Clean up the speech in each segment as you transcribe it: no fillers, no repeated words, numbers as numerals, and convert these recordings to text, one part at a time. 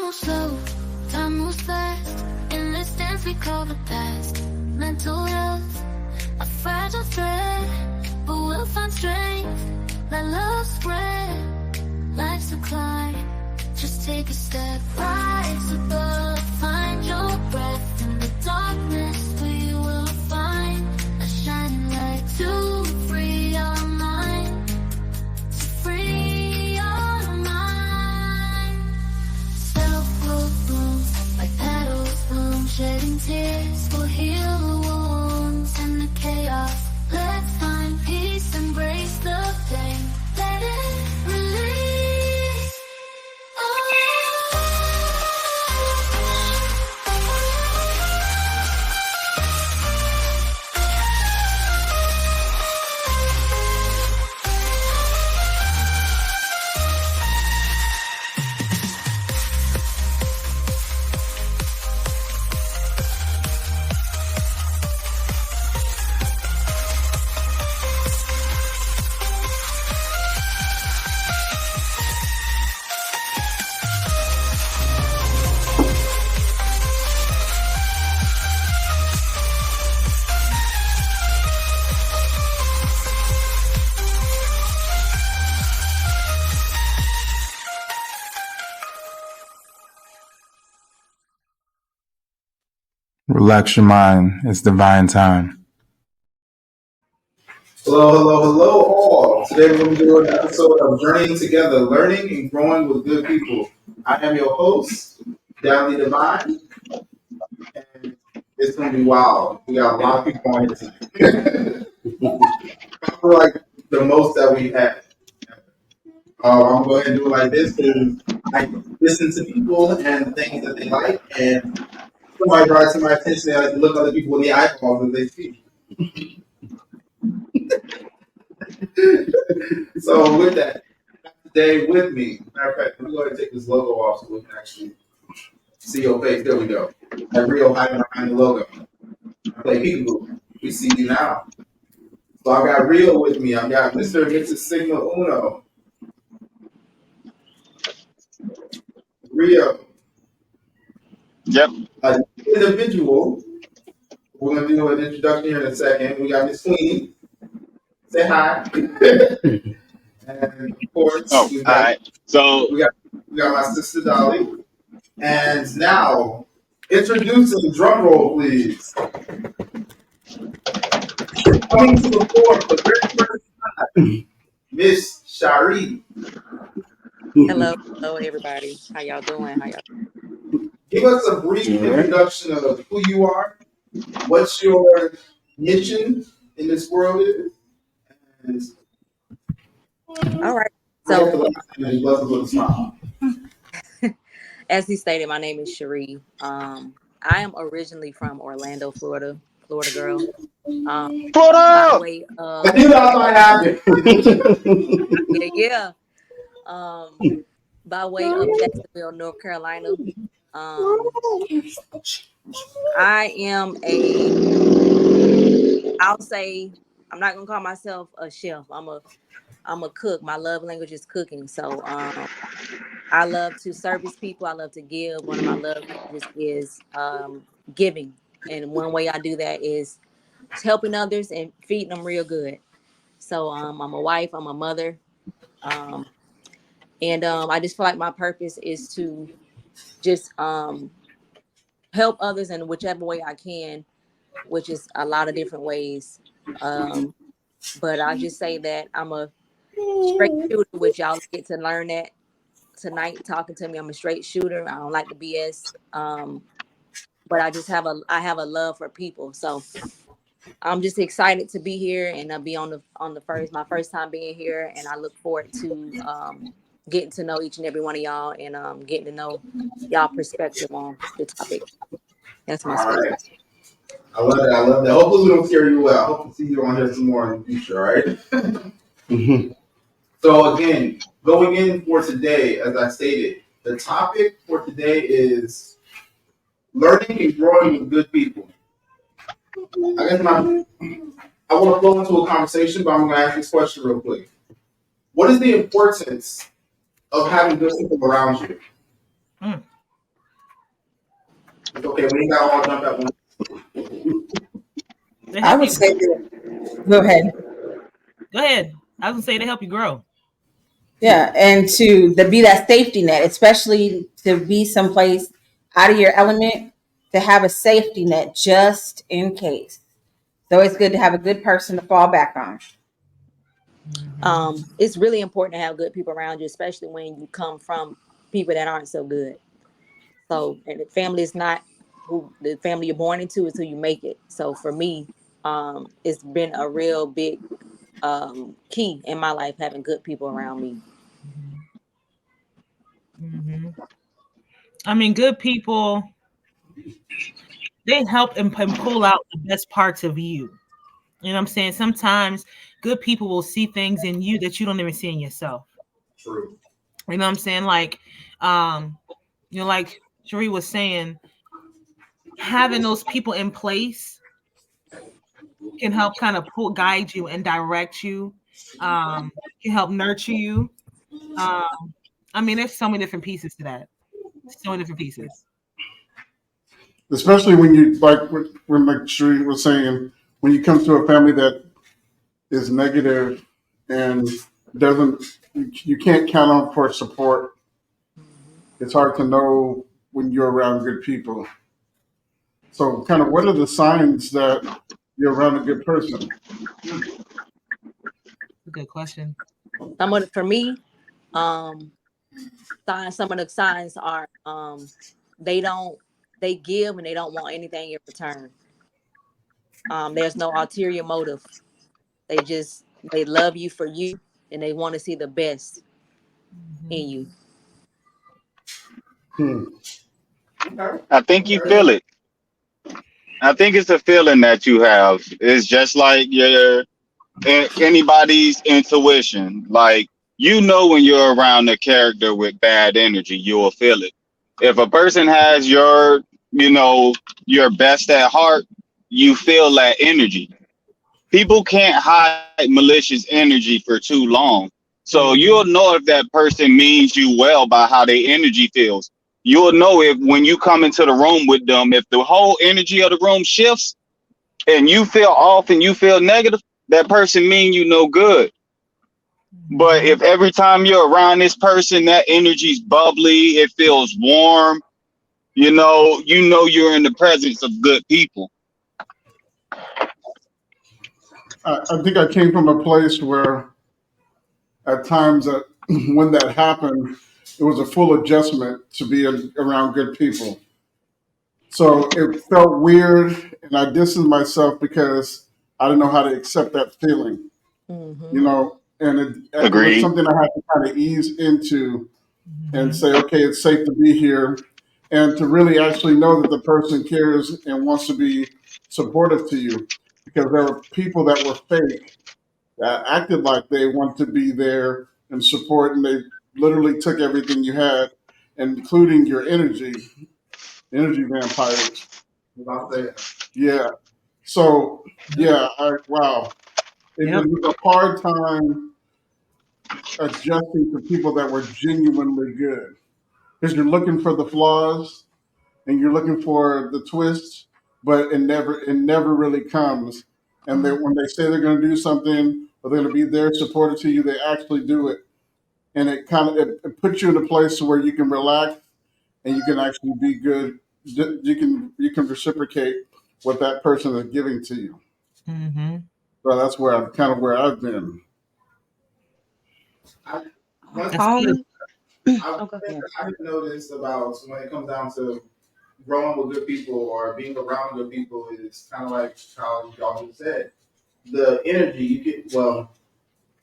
moves slow, time moves fast. In this dance we call the past. Mental health, a fragile thread, but we'll find strength. Let love spread. Life's a climb, just take a step. Rise above, find your breath. In the darkness we will find a shining light to free our mind. To free our mind. Self-growth blooms like petals bloom. Shedding tears will heal the wounds and the chaos. Let's find peace, embrace the pain. Let it release. Relax your mind. It's divine time. Hello, all. Today we're going to do an episode of Journeying Together, Learning and Growing with Good People. I am your host, Downly Divine, and it's going to be wild. We got a lot of people on here tonight. I feel like the most that we've had. I'm going to go ahead and do it like this because I listen to people and things that they like, and somebody brought it to my attention. I like to look other people in the eyeballs as they speak. So with that, today with me, matter of fact, let me go ahead and take this logo off so we can actually see your face. There we go. That real hiding behind the logo. I play peekaboo. We see you now. So I've got Rio with me. I've got Mr. and Mrs. Sigma Uno. Rio. Yep. An individual. We're going to do an introduction here in a second. We got Miss Sweeney. Say hi. And of course, all right. So we got my sister Dolly. And now, introducing, drum roll please. Coming to the floor for the very first time, Miss Shari. Hello, everybody. How y'all doing? Give us a brief introduction of who you are, what your mission in this world is, and All right. So, smile. as he stated, my name is Cherie. I am originally from Orlando, Florida girl. By Florida. way I of knew that might happen. yeah. By way of Jacksonville, North Carolina. I am I'll say I'm not gonna call myself a chef. I'm a cook. My love language is cooking. So I love to service people. I love to give. One of my love languages is giving. And one way I do that is helping others and feeding them real good. So I'm a wife, I'm a mother. And I just feel like my purpose is to just help others in whichever way I can, which is a lot of different ways. But I'll just say that I'm a straight shooter, which y'all get to learn that tonight talking to me. I'm a straight shooter. I don't like the BS. But I just have a love for people. So I'm just excited to be here and be on my first time being here, and I look forward to getting to know each and every one of y'all and getting to know y'all perspective on the topic. That's my story. Right. I love that. Hopefully we don't scare you out. I hope to see you on here some more in the future, all right? So again, going in for today, as I stated, the topic for today is learning and growing with good people. I guess I want to flow into a conversation, but I'm going to ask this question real quick. What is the importance of having good people around you? It's okay. We ain't got to all jump at once. They I help would you. say that. Go ahead. Go ahead. I was gonna say they help you grow. Yeah, and to be that safety net, especially to be someplace out of your element, to have a safety net just in case. So it's good to have a good person to fall back on. It's really important to have good people around you, especially when you come from people that aren't so good. So, and the family is not who the family you're born into, is who you make it. So for me, it's been a real big key in my life, having good people around me. Mm-hmm. I mean, good people, they help and pull out the best parts of you. You know what I'm saying? Sometimes good people will see things in you that you don't even see in yourself. True. You know what I'm saying? Like, um, like Cherie was saying, having those people in place can help kind of guide you and direct you, can help nurture you. I mean, there's so many different pieces to that. So many different pieces. Especially when you when like Sheree was saying, when you come to a family that is negative and doesn't, you can't count on for support. It's hard to know when you're around good people. So, kind of, what are the signs that you're around a good person? Good question. For me, um, some of the signs are they don't they give and they don't want anything in return. There's no ulterior motive. They love you for you, and they want to see the best in you. Hmm. Okay. I think you Okay. feel it. I think it's a feeling that you have. It's just like anybody's intuition. Like, you know, when you're around a character with bad energy, you'll feel it. If a person has your best at heart, you feel that energy. People can't hide malicious energy for too long. So you'll know if that person means you well by how their energy feels. You'll know if when you come into the room with them, if the whole energy of the room shifts and you feel off and you feel negative, that person mean you no good. But if every time you're around this person, that energy's bubbly, it feels warm, you know you're in the presence of good people. I think I came from a place where, at times, that when that happened, it was a full adjustment to be around good people. So it felt weird, and I distanced myself because I didn't know how to accept that feeling, Mm-hmm. and it was Agreed. something I had to kind of ease into and Mm-hmm. say, okay, it's safe to be here, and to really actually know that the person cares and wants to be supportive to you, because there were people that were fake that acted like they want to be there and support, and they literally took everything you had, including your energy vampires. About that. Yeah. So yeah, wow, Yep. it was a hard time adjusting to people that were genuinely good, because you're looking for the flaws and you're looking for the twists, but it never really comes. And they, when they say they're going to do something or they're going to be there supportive to you, they actually do it, and it puts you in a place where you can relax and you can actually be good. You can reciprocate what that person is giving to you. Mm-hmm. So that's where I've been. I, one That's good. Calling. I, Oh, go ahead. I've noticed about when it comes down to growing with good people or being around good people is kind of like how y'all just said. The energy you get, well,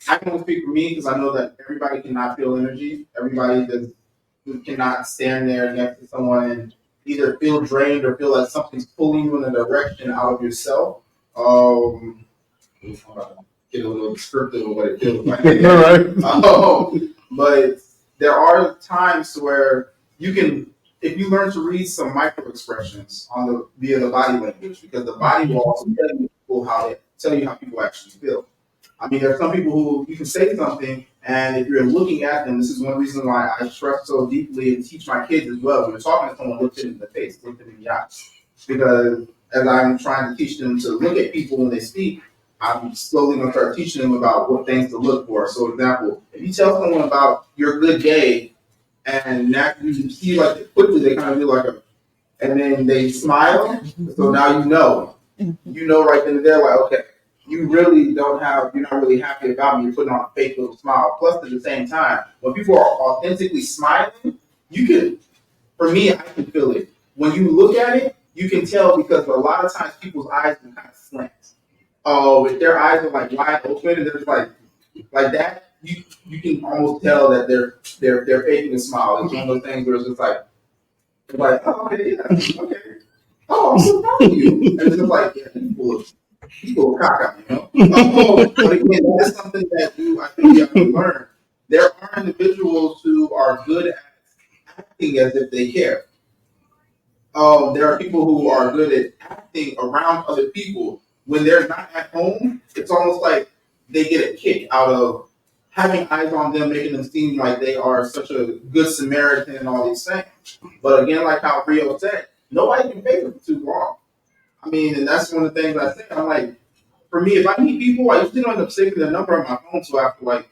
I can only speak for me because I know that everybody cannot feel energy. Everybody does who cannot stand there next to someone and either feel drained or feel like something's pulling you in a direction out of yourself. I'm about to get a little descriptive of what it feels like. Right? But there are times where you can, if you learn to read some micro expressions on the via the body language, because the body will also tell you how people actually feel. I mean, there are some people who you can say something And if you're looking at them, this is one reason why I stress so deeply and teach my kids as well. When you're talking to someone, look them in the face, look them in the eyes. Because as I'm trying to teach them to look at people when they speak, I'm slowly going to start teaching them about what things to look for. So, for example, if you tell someone about your good day, and now you see like quickly they kind of do like a, and then they smile. So now you know right then and there, like, okay, you really don't have, you're not really happy about me. You're putting on a fake little smile. Plus, at the same time, when people are authentically smiling, you can, for me, I can feel it. When you look at it, you can tell because a lot of times people's eyes can kind of slant. Oh, if their eyes are like wide open and they're just like that, you can almost tell that they're faking a smile. It's one of those things where it's just like, oh, okay, yeah, okay. Oh, I'm so proud of you. And it's just like, yeah, people are cock out, you know. But again, that is something that I think you have to learn. There are individuals who are good at acting as if they care. There are people who are good at acting around other people. When they're not at home, it's almost like they get a kick out of having eyes on them, making them seem like they are such a good Samaritan and all these things. But again, like how Rio said, nobody can fake it for too long. I mean, and that's one of the things I say. I'm like, for me, if I meet people, I usually don't end up saving their number on my phone so after like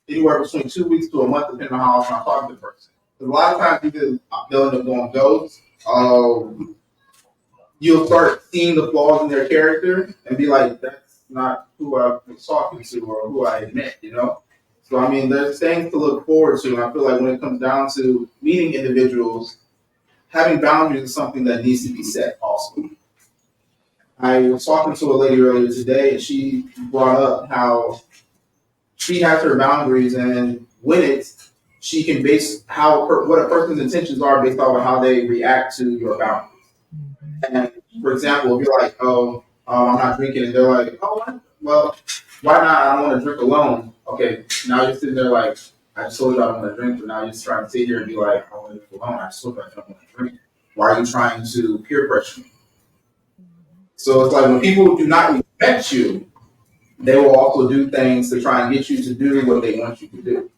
anywhere between 2 weeks to a month, depending on how often I talk to the person. Because a lot of times they'll end up going ghost. You'll start seeing the flaws in their character and be like, that's not who I was talking to or who I met, you know? So, I mean, there's things to look forward to. And I feel like when it comes down to meeting individuals, having boundaries is something that needs to be set also. I was talking to a lady earlier today and she brought up how she has her boundaries and when she can base what a person's intentions are based off of how they react to your boundaries. And for example, if you're like, oh, I'm not drinking, and they're like, oh, well, why not? I don't want to drink alone. Okay, now you're sitting there like, I just told you I don't want to drink, but now you're just trying to sit here and be like, I want to drink alone. I just told you I don't want to drink. Why are you trying to peer pressure me? So it's like when people do not respect you, they will also do things to try and get you to do what they want you to do.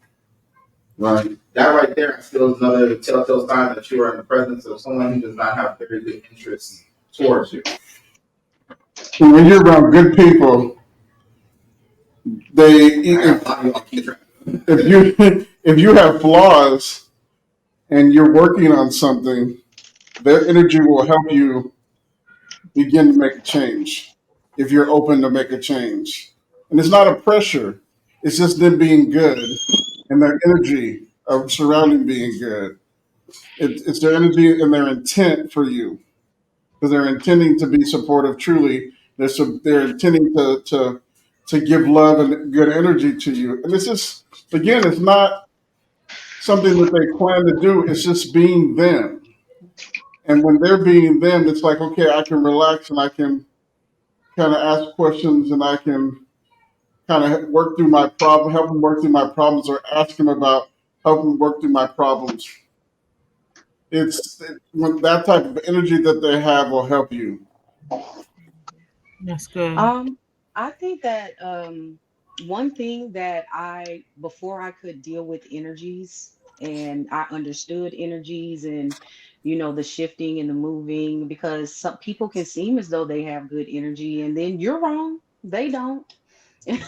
Right. That right there is still another telltale sign that you are in the presence of someone who does not have very good interests towards you. When you're around good people, they if you if you have flaws and you're working on something, their energy will help you begin to make a change if you're open to make a change. And it's not a pressure, it's just them being good and their energy of surrounding being good. It's their energy and their intent for you because they're intending to be supportive truly. They're intending to give love and good energy to you. And it's just, again, it's not something that they plan to do, it's just being them. And when they're being them, it's like, okay, I can relax and I can kind of ask questions and I can kind of work through my problem, help them work through my problems, or ask them about helping them work through my problems. When that type of energy that they have will help you. That's good. Um, I think that one thing that before I could deal with energies and I understood energies and, the shifting and the moving, because some people can seem as though they have good energy and then you're wrong, they don't. And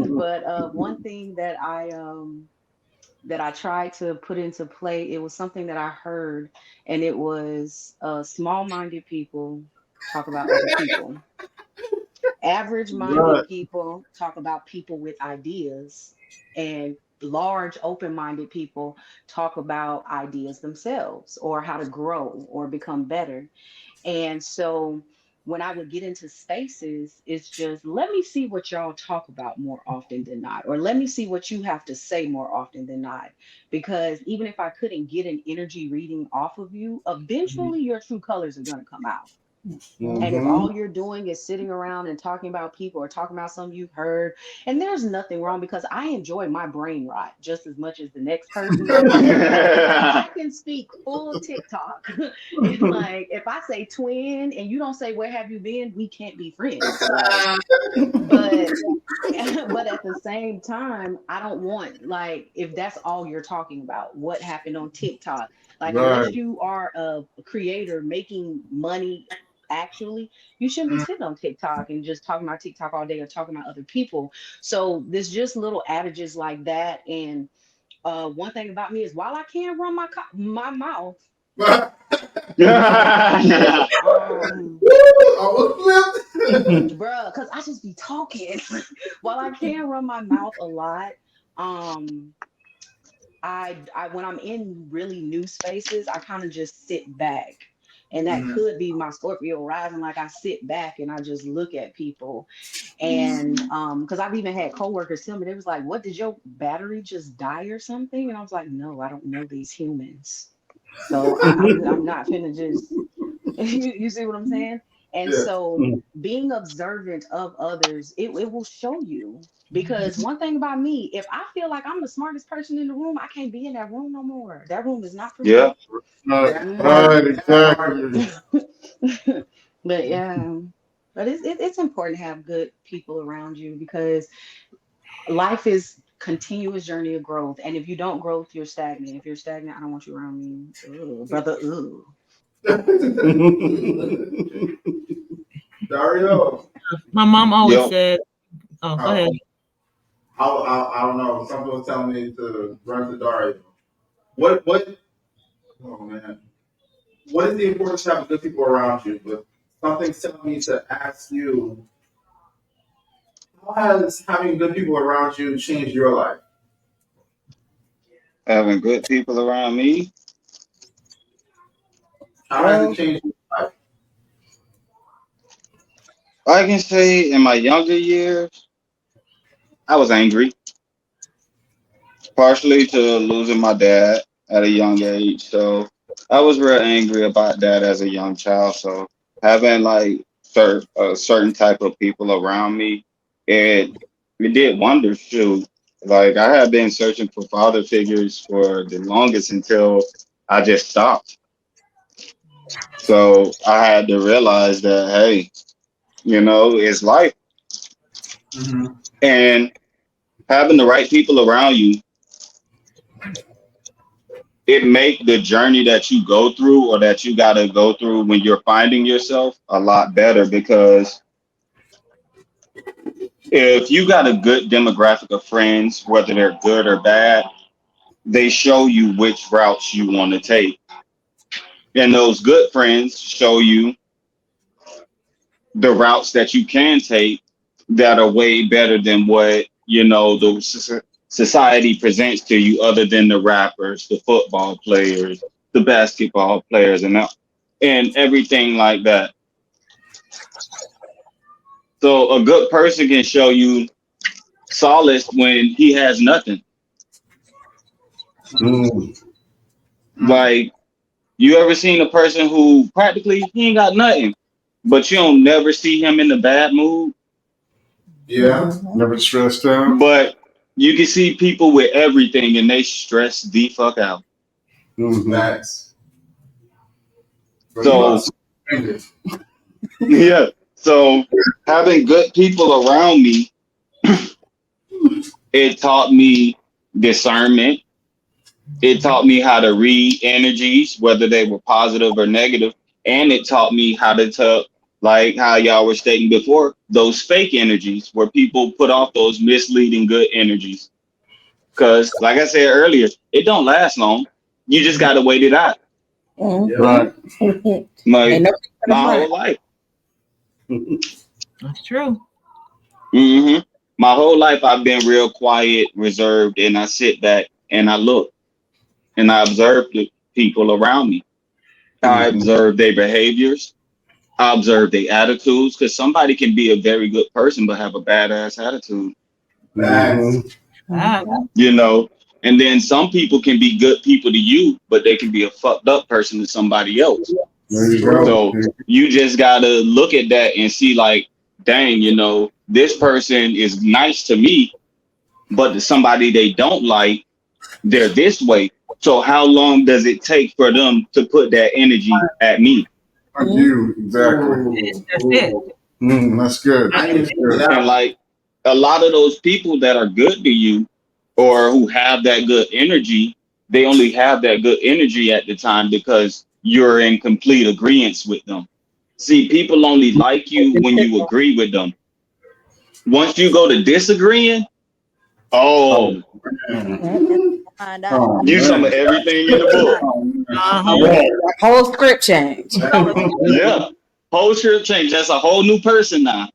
Mhm. but one thing that I tried to put into play, it was something that I heard, and it was small-minded people talk about other people. Average minded Right. people talk about people with ideas, and large open minded people talk about ideas themselves or how to grow or become better. And so when I would get into spaces, it's just let me see what y'all talk about more often than not, or let me see what you have to say more often than not. Because even if I couldn't get an energy reading off of you, eventually your true colors are going to come out. And if Mm-hmm. all you're doing is sitting around and talking about people or talking about something you've heard, and there's nothing wrong because I enjoy my brain rot just as much as the next person. Like I can speak full TikTok. And like if I say twin and you don't say where have you been, we can't be friends. Like, but but at the same time, I don't want like if that's all you're talking about, what happened on TikTok. Like Right. unless you are a creator making money actually, you shouldn't be sitting on TikTok and just talking about TikTok all day or talking about other people. So there's just little adages like that. And one thing about me is while I can run my mouth, um Almost flipped. bruh, because I just be talking. While I can run my mouth a lot, um I when I'm in really new spaces, I kind of just sit back. And that Mhm. could be my Scorpio rising. Like I sit back and I just look at people. And because I've even had coworkers tell me, they was like, "What, did your battery just die or something?" And I was like, "No, I don't know these humans. So I'm not finna just you see what I'm saying?" And Yeah. so being observant of others, it will show you. Because one thing about me, if I feel like I'm the smartest person in the room, I can't be in that room no more. That room is not for Yeah. me. Right. That Hmm. part. Right. That part. Exactly. But yeah, but it's important to have good people around you because life is continuous journey of growth. And if you don't growth, you're stagnant. If you're stagnant, I don't want you around me. Ugh, brother. Ugh. Dario. My mom always Yo. said, "Oh, go Oh, ahead." I don't know. Something was telling me to run to Dario. What? Oh man. What is the importance of having good people around you? But something's telling me to ask you, how has having good people around you changed your life? Having good people around me. How has it Well, changed your life? I can say in my younger years, I was angry, partially to losing my dad at a young age. So I was real angry about that as a young child. So having like a certain type of people around me, it it did wonders too. Like I had been searching for father figures for the longest until I just stopped. So I had to realize that hey, it's life, Mm-hmm. and having the right people around you, it make the journey that you go through or that you got to go through when you're finding yourself a lot better, because if you got a good demographic of friends, whether they're good or bad, they show you which routes you want to take, and those good friends show you the routes that you can take that are way better than what the society presents to you, other than the rappers, the football players, the basketball players, and everything like that. So a good person can show you solace when he has nothing. Mm. Mm-hmm. Like, you ever seen a person who practically he ain't got nothing, but you don't never see him in a bad mood? Yeah. Never stressed out. But you can see people with everything and they stress the fuck out. Mm-hmm. Facts. Bro, you about So to bring it. yeah. So having good people around me, it taught me discernment. It taught me how to read energies, whether they were positive or negative, and it taught me how to tell, like how y'all were stating before, those fake energies where people put off those misleading good energies. Because, like I said earlier, it don't last long. You just gotta wait it out. Yep. Mm-hmm. Right. Ain't Like no for the my front. whole life. That's true. hmm My whole life, I've been real quiet, reserved, and I sit back and I look and I observe the people around me. I Mm-hmm. observe their behaviors. I observe their attitudes, because somebody can be a very good person but have a badass attitude, Facts. Mm-hmm. That. you know. And then some people can be good people to you, but they can be a fucked up person to somebody else. There you go. So you just gotta look at that and see like, dang, this person is nice to me, but to somebody they don't like, they're this way. So how long does it take for them to put that energy at me? Like you, exactly. That's it. That's good. I That's good. And like a lot of those people that are good to you or who have that good energy, they only have that good energy at the time because you're in complete agreement with them. See, people only like you when you agree with them. Once you go to disagreeing, oh, Find out. Oh, you some of man. everything in the book. Yeah. Whole script change. Yeah. Whole shirt change. That's a whole new person now.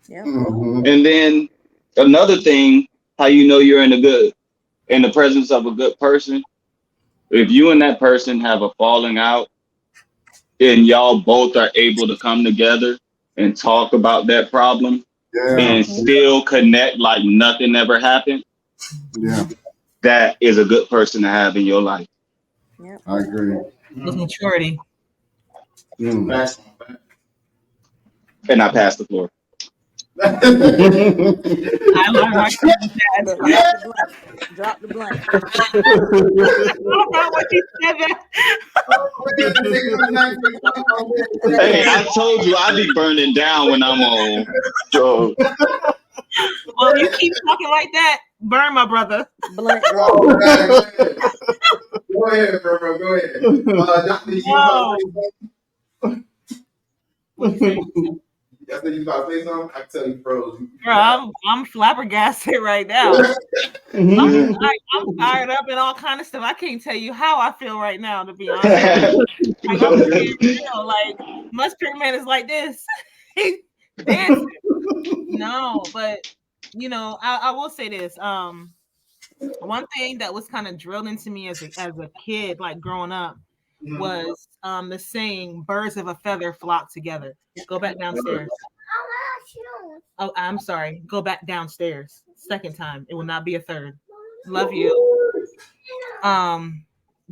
Yep. And then another thing, how you know you're in the presence of a good person, if you and that person have a falling out and y'all both are able to come together and talk about that problem Yeah. and still connect like nothing ever happened, Yeah. that is a good person to have in your life. Yep. I agree. With maturity. That's And I pass the floor. I like that. Look, drop the blank. I don't know what you said that. Hey, I told you I be burning down when I'm on. So Well, you keep talking like that, burn my brother. Blank Go drop. ahead, bro. Go ahead. Dr. You Whoa. about to say something? I said you about to say something? I can tell you froze. Bro, I'm flabbergasted right now. I'm fired up and all kind of stuff. I can't tell you how I feel right now, to be honest. Like I'm being real. Like Mustard Man is like this. He's dancing. No, but I will say this. One thing that was kind of drilled into me as a kid, like growing up, was the saying "birds of a feather flock together." Go back downstairs. Oh, I'm sorry. Go back downstairs. Second time. It will not be a third. Love you.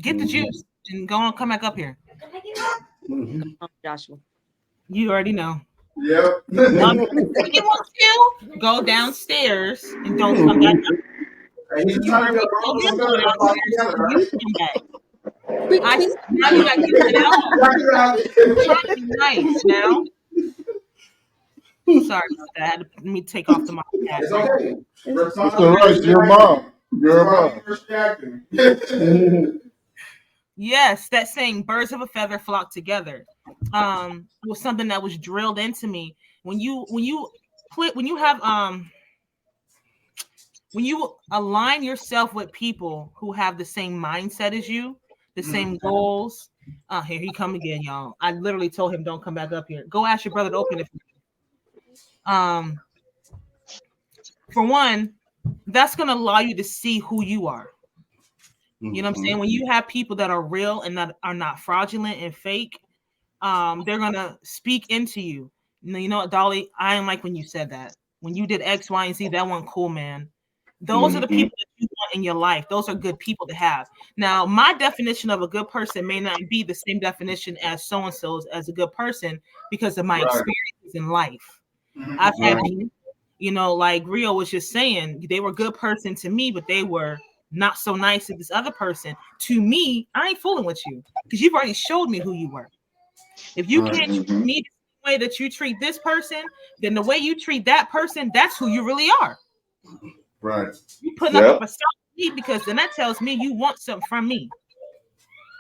Get the juice and go on. Come back up here. Joshua. You already know. Yep. If you want to go downstairs and don't come back up. And he's You trying heard to me get tell wrong him with go the flock downstairs together, and you right? come back. Now you got to get it out. I'm trying to be nice now. Sorry about that. I had to, let me take off the mic. It's okay. It's all right. You're a mom. You're a mom. Yes, that saying "birds of a feather flock together" was something that was drilled into me. When you align yourself with people who have the same mindset as you, the same goals. Here he come again, y'all. I literally told him don't come back up here. Go ask your brother to open it. For one, that's gonna allow you to see who you are. You know what I'm saying? When you have people that are real and that are not fraudulent and fake, they're gonna speak into you. You know what, Dolly? I didn't like when you said that. When you did X, Y, and Z, that wasn't cool, man. Those are the people that you want in your life. Those are good people to have. Now, my definition of a good person may not be the same definition as so-and-so's as a good person because of my experiences in life. I've had people, like Rio was just saying, they were a good person to me, but they were not so nice to this other person. To me, I ain't fooling with you because you've already showed me who you were. If you can't treat me the way that you treat this person, then the way you treat that person, that's who you really are. Right. You putting up a facade for me because then that tells me you want something from me.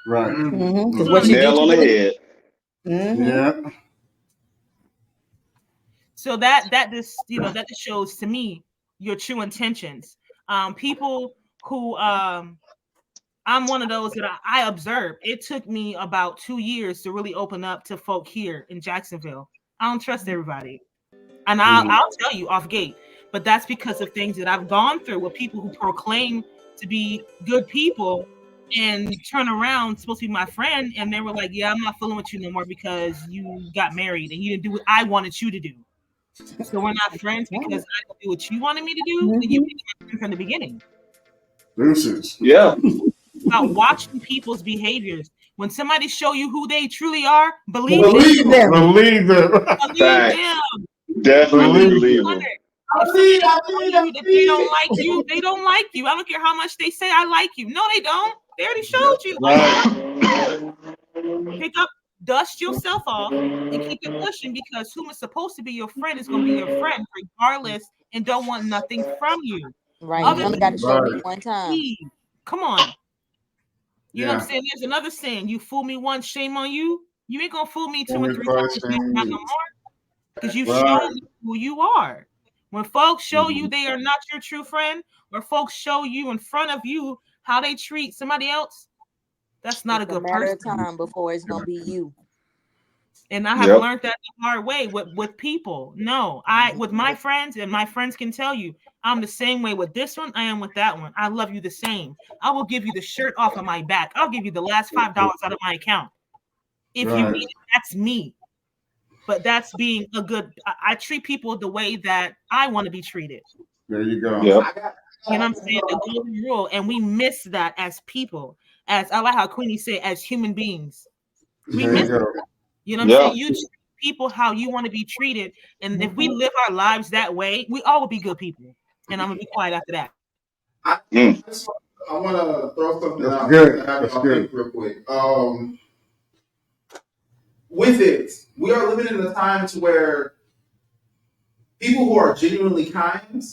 Right. Nail on the head. Yeah. So that just that just shows to me your true intentions. People who I'm one of those that I observe. It took me about 2 years to really open up to folk here in Jacksonville. I don't trust everybody. And I'll tell you off gate, but that's because of things that I've gone through with people who proclaim to be good people and turn around, supposed to be my friend, and they were like, yeah, I'm not fooling with you no more because you got married and you didn't do what I wanted you to do. So we're not friends because I didn't do what you wanted me to do. Then you did my friend from the beginning. Deuces. Yeah. About watching people's behaviors. When somebody show you who they truly are, believe them. Believe them. Believe them. Believe Fact. them. Definitely Believe believe them. 100. them. If Believe, somebody I show believe, I you that they don't believe. like you, they don't like you. I don't care how much they say I like you. No, they don't. They already showed you. Like, Right. pick up, dust yourself off, and keep it pushing, because who is supposed to be your friend is going to be your friend regardless, and don't want nothing from you. Right. You Other only than got to show me Right. one time. leave. Come on. You know what Yeah. I'm saying? There's another saying: you fool me once, shame on you. You ain't gonna fool me 2 and Only 3 Christ times, maybe not no in more, because you Right. show me who you are. When folks show you Mhm. they are not your true friend, or folks show you in front of you how they treat somebody else, that's not It's a a good matter person. of time before it's gonna be you. And I have Yep. learned that the hard way with people. No, with my friends, and my friends can tell you, I'm the same way with this one I am with that one. I love you the same. I will give you the shirt off of my back. I'll give you the last $5 out of my account if you need Right. it. That's me. But that's being a good. I treat people the way that I want to be treated. There you go. Yep. I got, You know what I'm saying? The golden rule, and we miss that as people. As I like how Queenie said, as human beings, we There miss. you go. You know what I'm Yep. saying? You treat people how you want to be treated. And if we live our lives that way, we all will be good people. And I'm going to be quiet after that. I, Mm. I want to throw something That's out just to good. have That's y'all good. think real quick. With it, we are living in a time to where people who are genuinely kind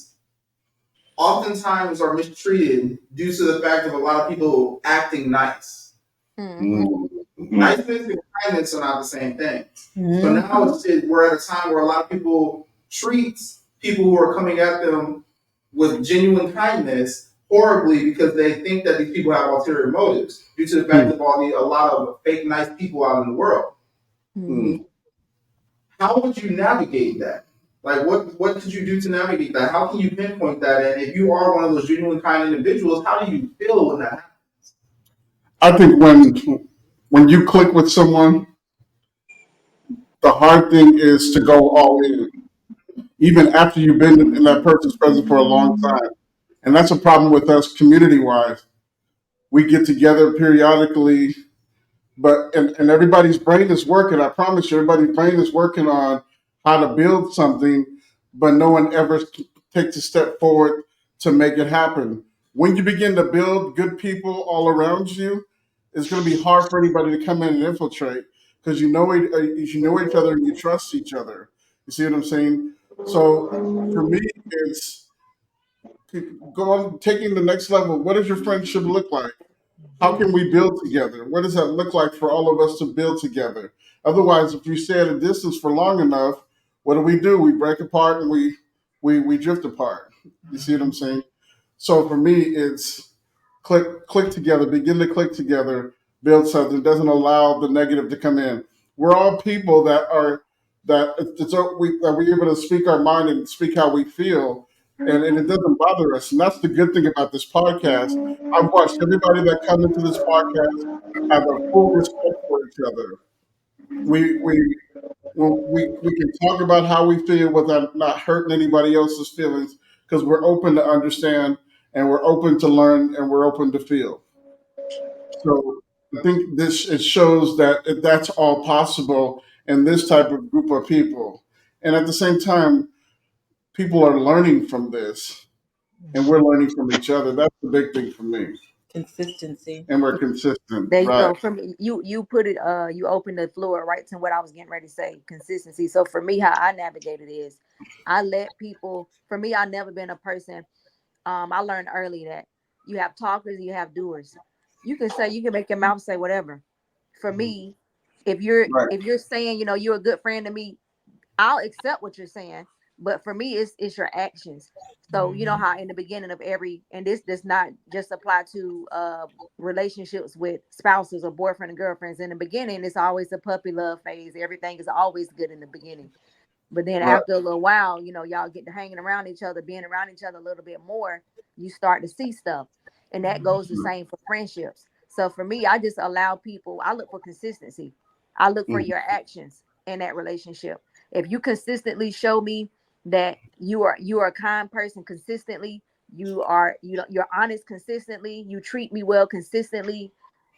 oftentimes are mistreated due to the fact of a lot of people acting nice. Mm-hmm. Mm. Niceness and kindness are not the same thing. So Mhm. now we're at a time where a lot of people treat people who are coming at them with genuine kindness horribly because they think that these people have ulterior motives due to the fact of a lot of fake nice people out in the world. Mm-hmm. Mm. How would you navigate that? Like, what could you do to navigate that? How can you pinpoint that? And if you are one of those genuine kind individuals, how do you feel when that happens? I think when you click with someone, the hard thing is to go all in, even after you've been in that person's presence for a long time. And that's a problem with us community wise. We get together periodically, and everybody's brain is working. I promise you, everybody's brain is working on how to build something, but no one ever takes a step forward to make it happen. When you begin to build good people all around you, it's going to be hard for anybody to come in and infiltrate because you know each other and you trust each other. You see what I'm saying? So for me, it's go on taking the next level. What does your friendship look like? How can we build together? What does that look like for all of us to build together? Otherwise, if you stay at a distance for long enough, what do? We break apart and we drift apart. You see what I'm saying? So for me, it's click together, begin to click together, build something. Doesn't allow the negative to come in. We're all people that we're able to speak our mind and speak how we feel, and it doesn't bother us. And that's the good thing about this podcast. I've watched everybody that come into this podcast have a full respect for each other. We can talk about how we feel without not hurting anybody else's feelings because we're open to understand and we're open to learn and we're open to feel. So I think this it shows that that's all possible in this type of group of people. And at the same time, people are learning from this and we're learning from each other. That's the big thing for me. Consistency. And we're consistent. There you Right. go. From you put it you opened the floor right to what I was getting ready to say. Consistency. So for me, how I navigate it is I let people for me, I've never been a person. I learned early that you have talkers and you have doers. You can make your mouth say whatever. For me, Right. if you're saying, you're a good friend to me, I'll accept what you're saying, but for me, it's your actions. So you know how in the beginning of and this does not just apply to relationships with spouses or boyfriend and girlfriends. In the beginning, it's always a puppy love phase. Everything is always good in the beginning. But then Right. after a little while, y'all get to hanging around each other, being around each other a little bit more, you start to see stuff. And that goes the same for friendships. So for me, I just allow people, I look for consistency. I look for Mhm. your actions in that relationship. If you consistently show me that you are a kind person consistently, you're honest consistently, you treat me well consistently,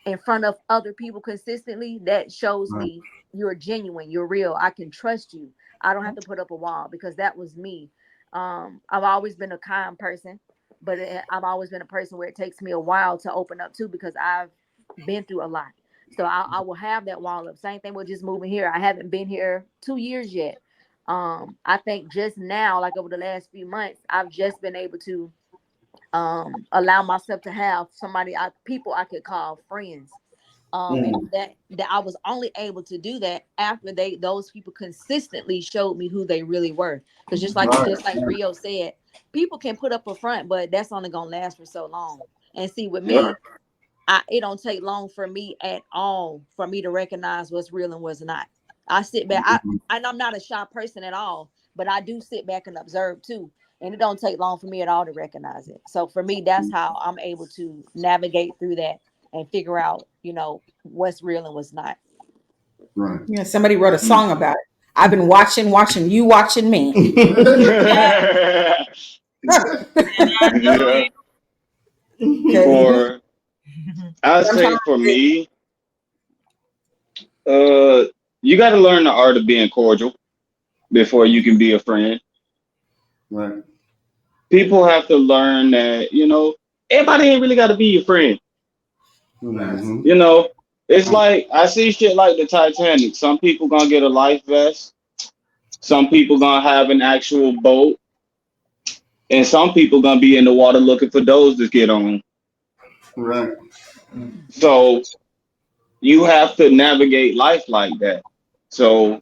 in front of other people consistently, that shows Right. me you're genuine, you're real. I can trust you. I don't have to put up a wall because that was me. I've always been a kind person, but I've always been a person where it takes me a while to open up too because I've been through a lot. So I will have that wall up. Same thing with just moving here. I haven't been here 2 years yet. I think just now, like over the last few months, I've just been able to allow myself to have people I could call friends. And that I was only able to do that after those people consistently showed me who they really were. Because Right. just like Rio said, people can put up a front, but that's only gonna last for so long. And see, with Yep. me, it don't take long for me at all for me to recognize what's real and what's not. I sit back. And I'm not a shy person at all, but I do sit back and observe too. And it don't take long for me at all to recognize it. So for me, that's how I'm able to navigate through that and figure out, what's real and what's not. Right. Yeah, somebody wrote a song about it. I've been watching you watching me. Yeah. Because For I say sometimes for me, uh, you got to learn the art of being cordial before you can be a friend. Right. People have to learn that everybody ain't really got to be your friend. Mm-hmm. It's like I see shit like the Titanic. Some people gonna get a life vest. Some people gonna have an actual boat, and some people gonna be in the water looking for those to get on. Right. So you have to navigate life like that. So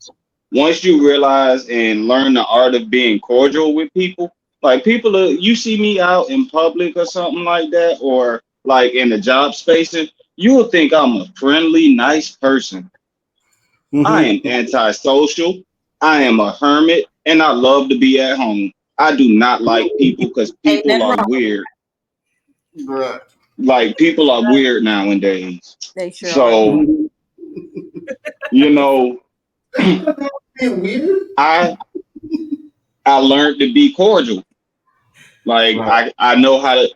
once you realize and learn the art of being cordial with people, like you see me out in public or something like that, or like in the job spaces, you will think I'm a friendly, nice person. I am Mm-hmm. antisocial. I am a hermit, and I love to be at home. I do not like people because ain't people nothing are wrong. weird. Right. Like people are weird nowadays. They sure are. So, you know, Being weird. I I learned to be cordial. Like Right. I know how to.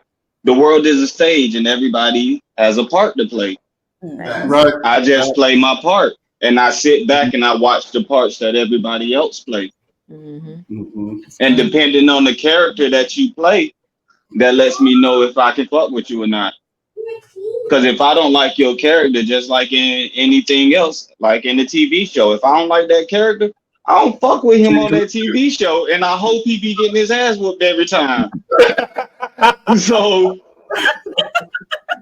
The world is a stage, and everybody has a part to play. Mhm. Right. I just play my part, and I sit back and I watch the parts that everybody else play. Mhm. Mm-hmm. That's And good. depending on the character that you play, that lets me know if I can fuck with you or not. Because if I don't like your character, just like in anything else, like in the TV show, if I don't like that character, I don't fuck with him on that TV show, and I hope he be getting his ass whooped every time. So,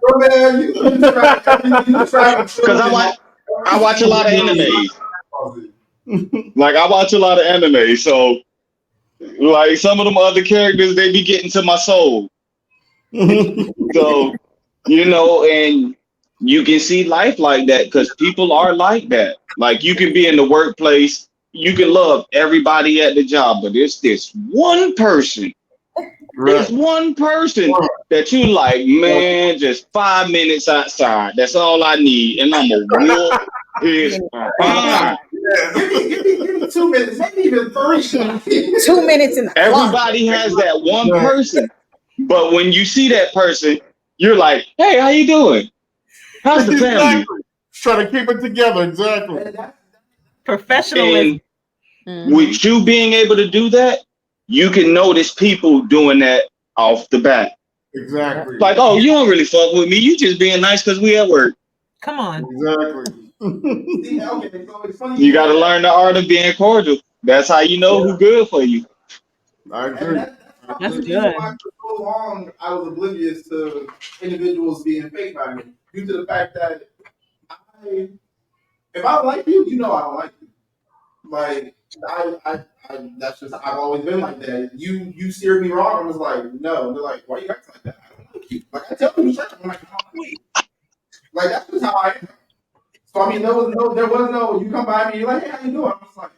Oh man, you try to because children. I watch a lot of anime. Like I watch a lot of anime, so like some of them other characters, they be getting to my soul. So, and you can see life like that because people are like that. Like you can be in the workplace, you can love everybody at the job, but it's this one person. It's Right. one person that you like, man, just 5 minutes outside. That's all I need. And I'm a whoop his behind. Give me 2 minutes, maybe even three. 2 minutes in the closet. Everybody has that one Right. person. But when you see that person, you're like, hey, how you doing? How's the family? Exactly. Trying to keep it together. Exactly. Professionalism. And Mhm. with you being able to do that, you can notice people doing that off the bat. Yep. Exactly. Like, oh, you don't really fuck with me. You just being nice because we at work. Come on. Exactly. See, okay, so it's funny You you got say to that. learn the art of being cordial. That's how you know who good for you. I And agree. that's That's probably the reason why good. for so long I was oblivious to individuals being fake by me, due to the fact that I, if I like you, you know I don't like you. Like that's just I've always been like that. You steered me wrong. I was like, no. And they're like, why you acting like that? I don't like you. Like I tell you straight, I'm like, I don't like you. Like that's just how I am. So I mean, there was no. You come by me, you're like, hey, how you doing? I'm just like,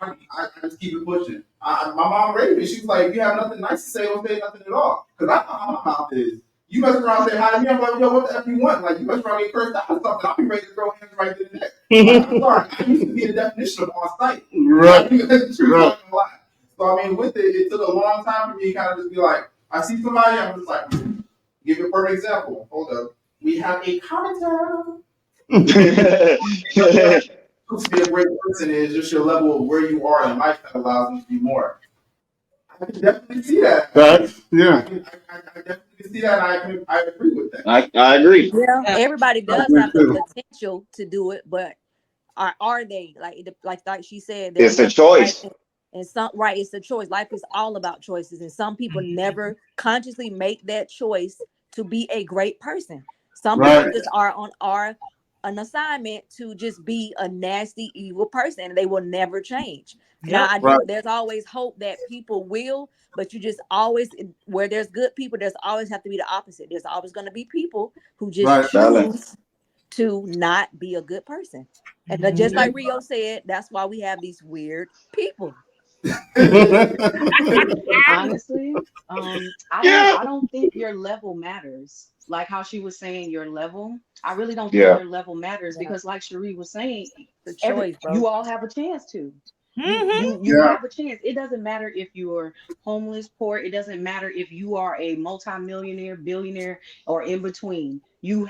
I just keep it pushing. My mom raised me. She was like, if you have nothing nice to say, don't say nothing at all. Because I know how my mouth is. You mess around and say hi to me, I'm like, yo, what the F you want? Like, you mess around and get cursed out or something, I'll be ready to throw hands right there and there. Like, I'm sorry, I used to be the definition of on site. Right. Like, that's the truth, I'm Right. not gonna lie. So, I mean, with it, it took a long time for me to kind of just be like, I see somebody, I'm just like, give you a perfect example. Hold up. We have a commenter. Yeah. To be a great person is just your level of where you are in life that allows you to be more. I can definitely see that. Yeah. I definitely see that. I agree with that. I agree. Yeah, Yeah. everybody I does agree have the too. potential to do it, but are they like she said? They're It's a left, right, choice. and some right. It's a choice. Life is all about choices, and some people never consciously make that choice to be a great person. Some people Right. just are an assignment to just be a nasty, evil person, and they will never change. Now, Yep. I Right. do. There's always hope that people will, but you just always where there's good people, there's always have to be the opposite. There's always going to be people who just Right. Balance. choose to not be a good person. And just Mhm. like Rio said, that's why we have these weird people. Honestly, Yeah. I don't think your level matters. Like how she was saying your level. I really don't think Yeah. your level matters Yeah, because like Cherie was saying, the choice, bro. you all have a chance to. Mhm. You Yeah. have a chance. It doesn't matter if you're homeless, poor. It doesn't matter if you are a multimillionaire, billionaire, or in between. You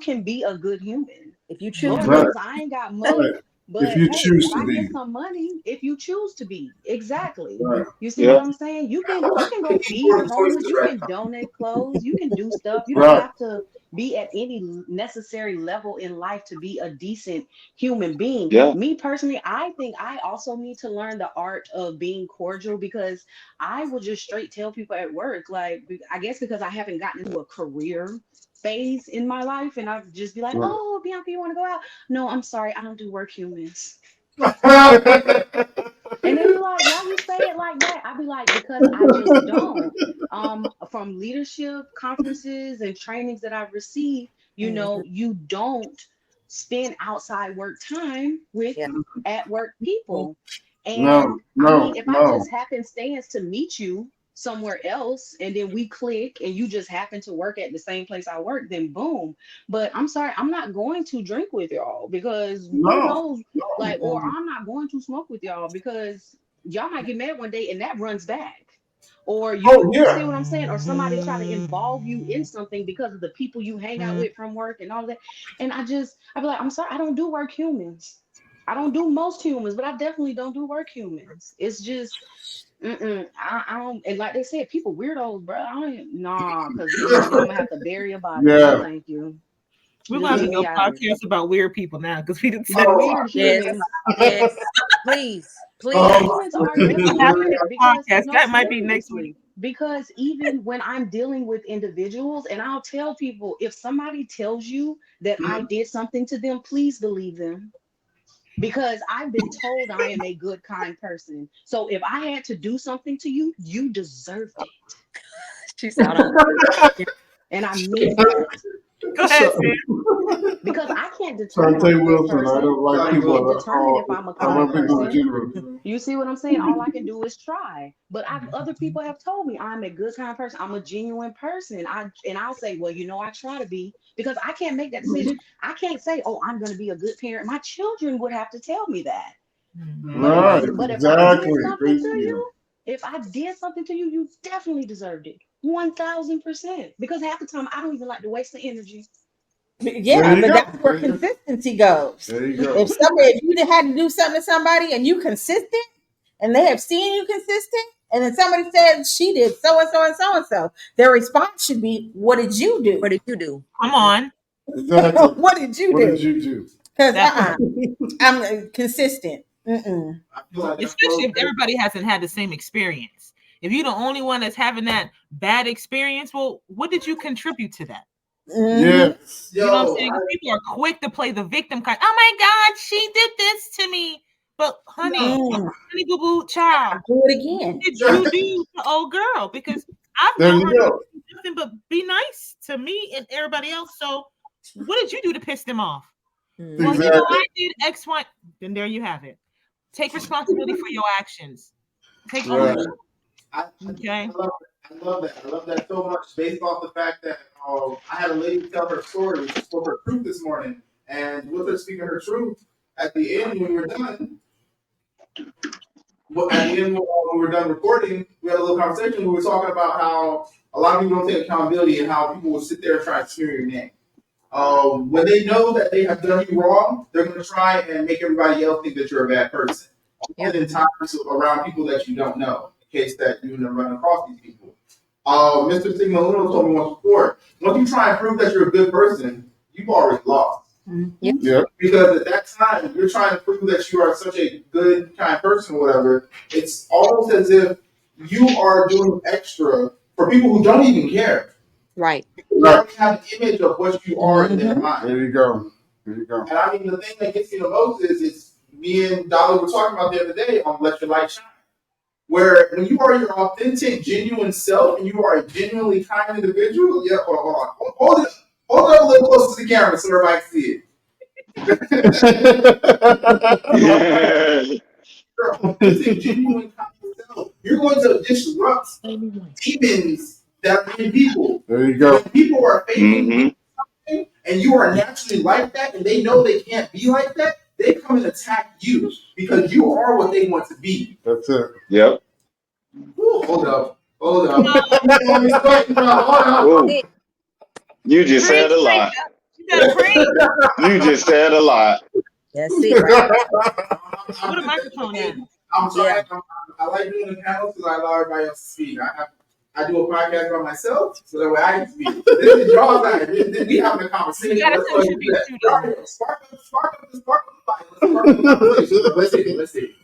can be a good human. If you choose Lord to be. Right. knows I ain't got Right. money, If but you hey, choose if to I be. get some money, if you choose to be, exactly. Right. You see what Yeah. I'm saying? You can go Thinking feed for the the homeless, choices you right can now. donate clothes, you can do stuff. You don't Right. have to be at any necessary level in life to be a decent human being. Yeah. Me personally, I think I also need to learn the art of being cordial because I will just straight tell people at work, like, I guess because I haven't gotten into a career phase in my life, and I'll just be like, Right. oh, Bianca, you want to go out? No, I'm sorry, I don't do work humans. And they be like, why you say it like that? I be like, because I just don't. From leadership conferences and trainings that I've received, Mhm. you don't spend outside work time with Yeah. at work people. And No. I mean, No. if I No. just happenstance to meet you somewhere else and then we click and you just happen to work at the same place I work, then boom. But I'm sorry, I'm not going to drink with y'all because who No. knows, like, or Mhm. I'm not going to smoke with y'all because y'all might get mad one day and that runs back. Or Oh you yeah. see what I'm saying? Or somebody try to involve you in something because of the people you hang out with from work and all that. And I be like, I'm sorry, I don't do work humans. I don't do most humans, but I definitely don't do work humans. It's just, I don't. And like they said, people weirdos, bro. I don't, nah, because then I'm gonna have to bury a body. No, Yeah. thank you. We're Just gonna have to get do me a out of here. podcast about weird people now because we didn't said it. Oh Weird Yes. humans. Yes. Please. Weird Please. humans are We definitely have to do weird a because podcast. no, That might be next week. seriously. Because even when I'm dealing with individuals, and I'll tell people if somebody tells you that I did something to them, please believe them. Because I've been told I am a good, kind person. So if I had to do something to you, you deserved it. She said, I don't. And I mean that. Go ahead, So, Sam. Because I can't determine I'm Shantae a good Wilson. I person. don't like I people can't that determine if call. I'm a I kind want people person. generous. You see what I'm saying? All I can do is try. But other people have told me I'm a good kind of person. I'm a genuine person. I'll say, well, I try to be because I can't make that decision. I can't say, oh, I'm going to be a good parent. My children would have to tell me that. But if I Right. but if I did Exactly. something Thank to you. you, if I did something to you, you definitely deserved it. 1000%. Because half the time I don't even like to waste the energy. There Yeah, you but go. that's where There you go. consistency goes. There you If go. you had to do something to somebody and you consistent, and they have seen you consistent, and then somebody said she did so and so and so and so, their response should be, "What did you What do? did you do? Come on. Exactly. What did you What did do?" you do? Because That part. I'm consistent. Mm-mm. I feel like that's Especially if everybody hasn't had the same experience. If you're the only one that's having that bad experience, well, what did you contribute to that? Mm-hmm. Yes. You know what I'm yo. saying? People are quick to play the victim card. Oh my God, she did this to me. But honey boo boo child, Do it what again. did you do to old girl? Because I've There known you her to go. do nothing but be nice to me and everybody else. So what did you do to piss them off? Well, Mhm. Exactly. I did X, Y. Then there you have it. Take responsibility for your actions. Take Right. ownership. Mhm. Okay. I love that. I love that. I love that so much based off the fact that I had a lady tell her story. She spoke her truth this morning. And with her speaking her truth, at the end when we were done, at the end when we were done recording, we had a little conversation. We were talking about how a lot of people don't take accountability and how people will sit there and try to smear your name. When they know that they have done you wrong, they're going to try and make everybody else think that you're a bad person. Yep. And in times around people that you don't know, in case that you never run across these people. Mr. Sigma Uno told me once before, once you try and prove that you're a good person, you've already lost. Yep. Yep. Because at that time, you're trying to prove that you are such a good, kind person or whatever. It's almost as if you are doing extra for people who don't even care. Right. They already have an image of what you are in their mind. There you go. There you go. And I mean, the thing that gets me the most is me and Dolly were talking about the other day on Let Your Light Shine. Where when you are your authentic, genuine self and you are a genuinely kind individual, yeah, hold on. Hold it up a little closer to the camera so everybody can see it. Your authentic, genuine kind self, you're going to disrupt demons that are in people. There you go. When people are faking Mm-hmm. something and you are naturally like that and they know they can't be like that, they come and attack you because you are what they want to be. That's it. Yep. Woo, hold up. Hold up. Ooh, you just said a lot. You gotta preach. You just said a lot. That's it. Right. Put a microphone in. I'm trying. I like doing the panels because I allow everybody else to speak. I do a podcast by myself so that way I can speak. This is y'all time. We having a conversation. You gotta Let's contribute too, though. spark up the light. Let's spark up the conversation. Let's see.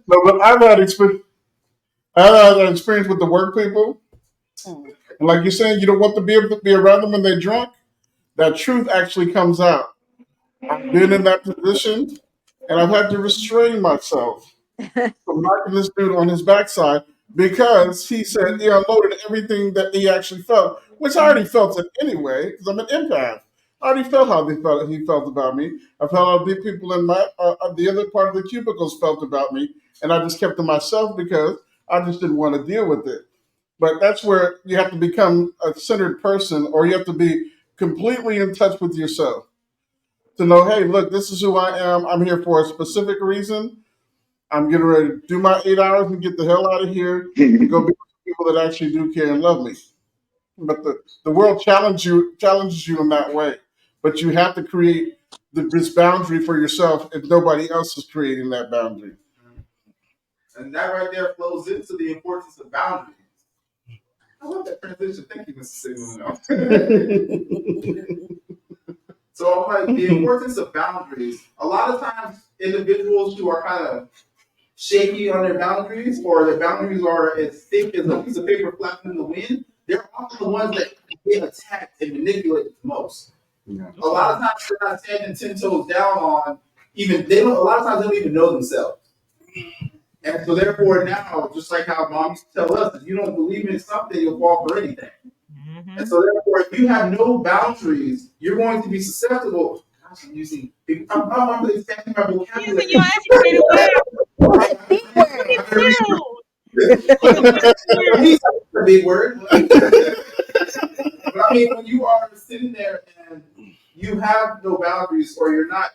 No, but I've had experience. I had experience with the work people, and like you're saying, you don't want to be able to be around them when they're drunk. That truth actually comes out. I've been in that position, and I've had to restrain myself from knocking this dude on his backside because he said he unloaded everything that he actually felt, which I already felt it anyway because I'm an empath. I already felt how he felt about me. I felt how the people in my the other part of the cubicles felt about me, and I just kept to myself because I just didn't want to deal with it. But that's where you have to become a centered person, or you have to be completely in touch with yourself to know, hey, look, this is who I am. I'm here for a specific reason. I'm getting ready to do my 8 hours and get the hell out of here and go be with people that actually do care and love me. But the world challenges you in that way. But you have to create this boundary for yourself if nobody else is creating that boundary. And that right there flows into the importance of boundaries. I love that transition. Thank you, Mr. Sigmund. So I'm like, the importance of boundaries. A lot of times, individuals who are kind of shaky on their boundaries, or their boundaries are as thick as a piece of paper flapping in the wind, they're often the ones that get attacked and manipulated the most. Yeah. A lot of times they're not standing 10 toes down on even they don't. A lot of times they don't even know themselves. And so therefore now, just like how mom used to tell us, if you don't believe in something, you'll fall for anything. Mm-hmm. And so therefore, if you have no boundaries, you're going to be susceptible. Gosh, I'm using. I'm really expanding my vocabulary. Using your educated word. He's a big word. But I mean, when you are sitting there and you have no boundaries, or you're not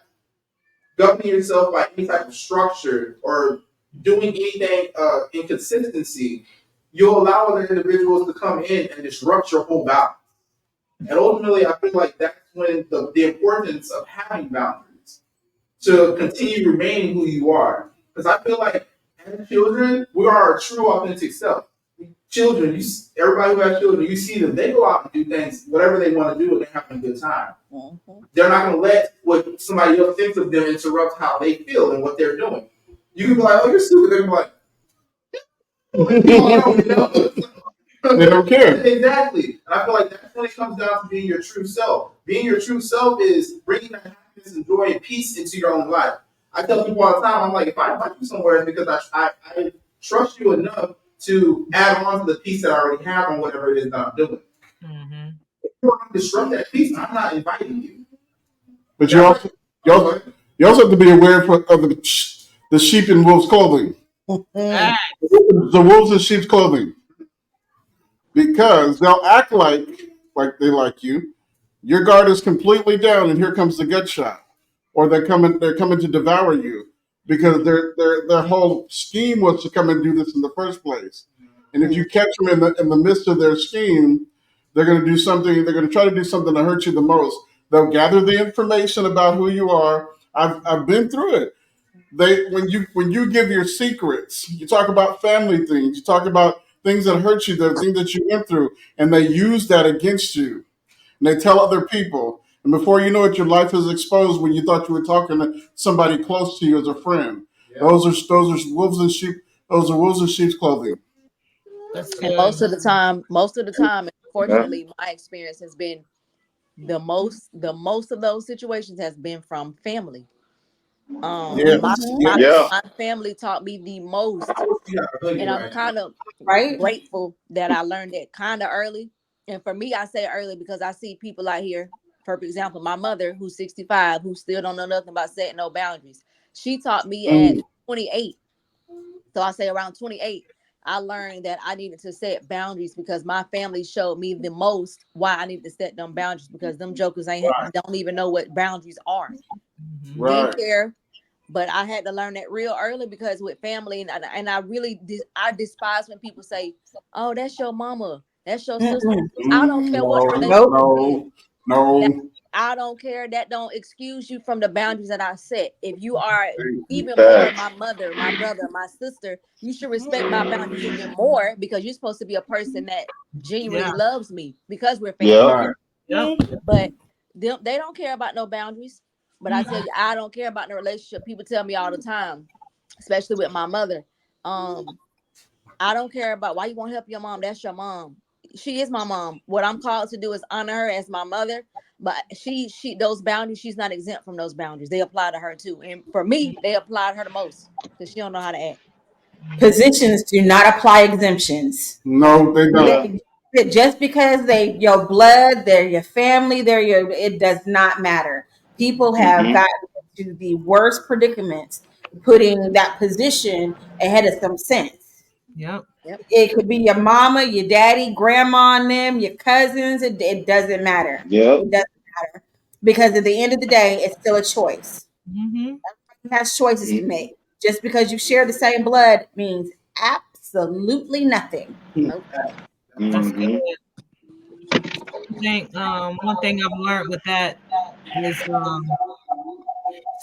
governing yourself by any type of structure or doing anything in consistency, you'll allow other individuals to come in and disrupt your whole balance. And ultimately, I feel like that's when the importance of having boundaries to continue remaining who you are. Because I feel like as children, we are our true, authentic self. Children, everybody who has children, you see them, they go out and do things, whatever they want to do, and they're having a good time. They're not going to let what somebody else thinks of them interrupt how they feel and what they're doing. You can be like, oh, you're stupid. They're going to be like, They don't care. Exactly. And I feel like that's when it comes down to being your true self. Being your true self is bringing that happiness and joy and peace into your own life. I tell people all the time, I'm like, if I invite you somewhere, it's because I trust you enough to add on to the peace that I already have on whatever it is that I'm doing. Mm-hmm. If you're going to disrupt that peace, I'm not inviting you. But you also have to be aware of the sheep in wolves' clothing. Ah, The wolves in sheep's clothing. Because they'll act like they like you. Your guard is completely down, and here comes the gut shot, or they're coming to devour you because their whole scheme was to come and do this in the first place. And if you catch them in the midst of their scheme, they're going to do something. They're going to try to do something to hurt you the most. They'll gather the information about who you are. I've been through it. When you give your secrets, you talk about family things, you talk about things that hurt you, the things that you went through, and they use that against you. And they tell other people. And before you know it, your life is exposed when you thought you were talking to somebody close to you as a friend. Yeah. Those are wolves and sheep. Those are wolves in sheep's clothing. That's And good. most of the time, Yeah. unfortunately, my experience has been the most of those situations has been from family. Yes. My Yes. my Yeah. my family taught me the most, Yeah, I feel and you I'm right now. kind of Right? grateful that I learned it kind of early. And for me, I say early because I see people out here. For example, my mother, who's 65, who still don't know nothing about setting no boundaries. She taught me at Mm. 28. So I say around 28, I learned that I needed to set boundaries because my family showed me the most why I need to set them boundaries because them jokers don't even know what boundaries are. Mhm. Right. Didn't care, but I had to learn that real early because with family and I really I despise when people say, "Oh, that's your mama, that's your sister." Mm-mm. I don't care what the No. relationship Nope. is. No. That No. I don't care. That don't excuse you from the boundaries that I set. If you are even more Facts. my mother, my brother, my sister, you should respect my boundaries even more because you're supposed to be a person that Yeah. genuinely loves me because we're Yep. family. Right. Yep. But they don't care about no boundaries. But I tell you, I don't care about no relationship. People tell me all the time, especially with my mother. Um, I don't care about why you want to help your mom. That's your mom. She is my mom. What I'm called to do is honor her as my mother. But she those boundaries, she's not exempt from those boundaries. They apply to her too. And for me, they apply to her the most because she don't know how to act. Positions do not apply exemptions. No, they don't. Yeah. Just because they your blood, they're your family, they're your it does not matter. People have Mm-hmm. gotten into the worst predicaments putting that position ahead of some sense. Yep. Yep. It could be your mama, your daddy, grandma, and them, your cousins. It doesn't matter. Yep. It doesn't matter because at the end of the day, it's still a choice. Mm-hmm. It has choices to Mm-hmm. make. Just because you share the same blood means absolutely nothing. Nope. That's Mm-hmm. good. I think one thing I've learned with that is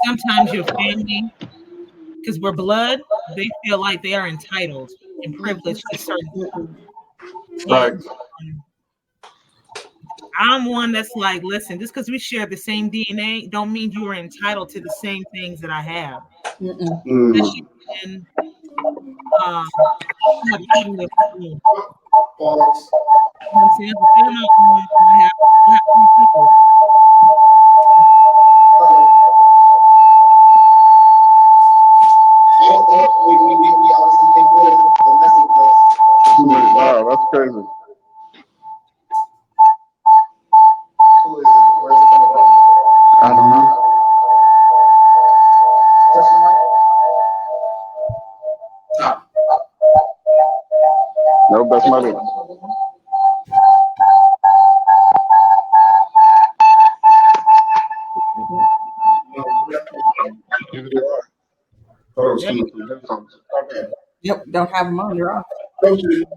sometimes your family, because we're blood, they feel like they are entitled and Mhm. privileged to certain Mm-mm. Right. and I'm one that's like, listen, just because we share the same DNA, don't mean you are entitled to the same things that I have. Mm-mm. Mm. Especially when I have family of my own. Pause. You know what I'm saying? As a family of my own, I have three kids. We obviously think good. The message was, Wow, that's crazy. who is it? Where's it coming from? I don't know. Touch the mic. Top. No, that's not it. No, we got Neither do I. Thought it was Yep. coming from headphones. okay. Yep, don't have them on. They're off. Coach it.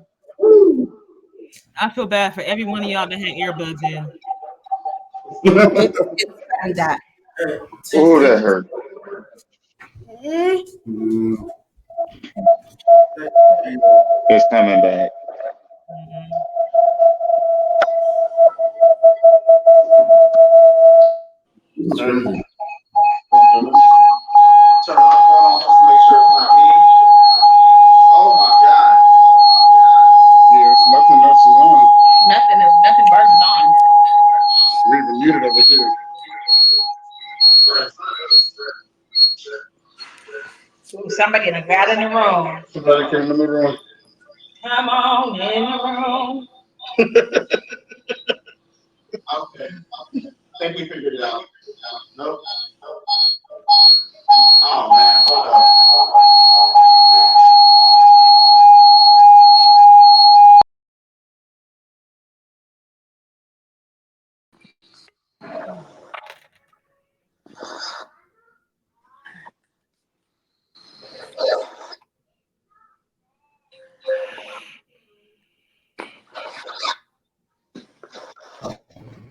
I feel bad for every one of y'all that had earbuds in. It's funny that. Oh, that hurt. Mm. It's coming back. Mhm. It's crazy. Turn my phone off just to make sure it's not me. Oh my God. Yeah, it's nothing else is on. Nothing burns on. We even muted over here. Ooh, somebody done got in the room. Somebody came in the room. Come on in the room. Okay. I think we figured it out. Nope. Oh man. Hold up.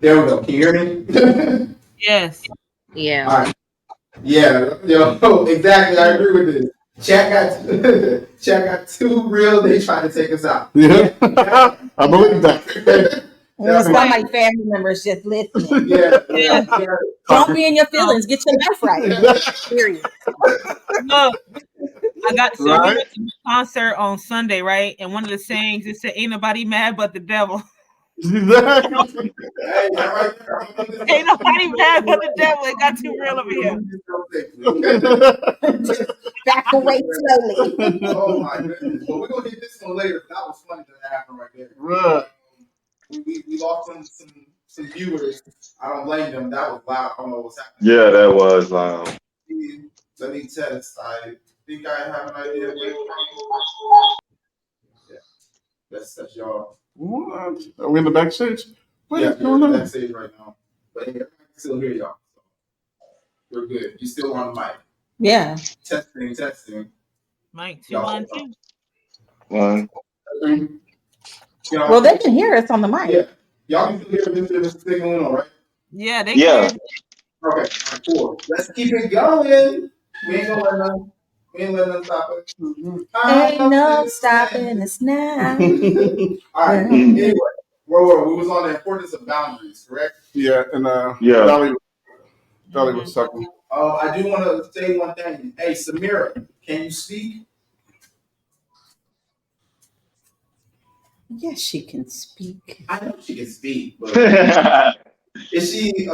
There we go. Can you hear me? Yes. Yeah. All right. Yeah, yo, exactly. I agree with this. Chat got Chat got too real. They trying to take us out. Yeah. I believe that. Well, That's sound why. like family members just listening. Yeah, Yeah. yeah. Don't be in your No, feelings. Get your life right. Exactly. Period. look, so we Right? went to the concert on Sunday, right? And one of the sayings it said, "Ain't nobody mad but the devil." Exactly. Hey, that right there. I'm gonna get Ain't this nobody mad but the devil. It got too real over here. Back away slowly. Oh my goodness. But we're gonna get this one later. That was funny that happened right there. Right. We lost some viewers. I don't blame them. That was loud. I don't know what's happening. Yeah, that was loud. Let me test. I think I have an idea. Yeah, that's y'all. What? Are we in the back seats? What Yeah, is you're going in the on? backstage right now. But hey, I can still hear y'all. So we're good. You still on the mic. Yeah. Testing, testing. Mike, 2, Y'all 1, still 2. One. on. Y'all, Well, they can hear us on the mic. yeah. Y'all can still hear this signal on, right? Yeah, they Yeah. can. Okay, all right, cool. Let's keep it going. We ain't gonna let them. We ain't letting them stop us. Ain't no stopping us now. All right. Anyway, we was on the importance of boundaries, correct? Yeah, and Yeah. Dolly was talking. I do want to say one thing. Hey, Samira, can you speak? Yes, she can speak. I know she can speak, but is she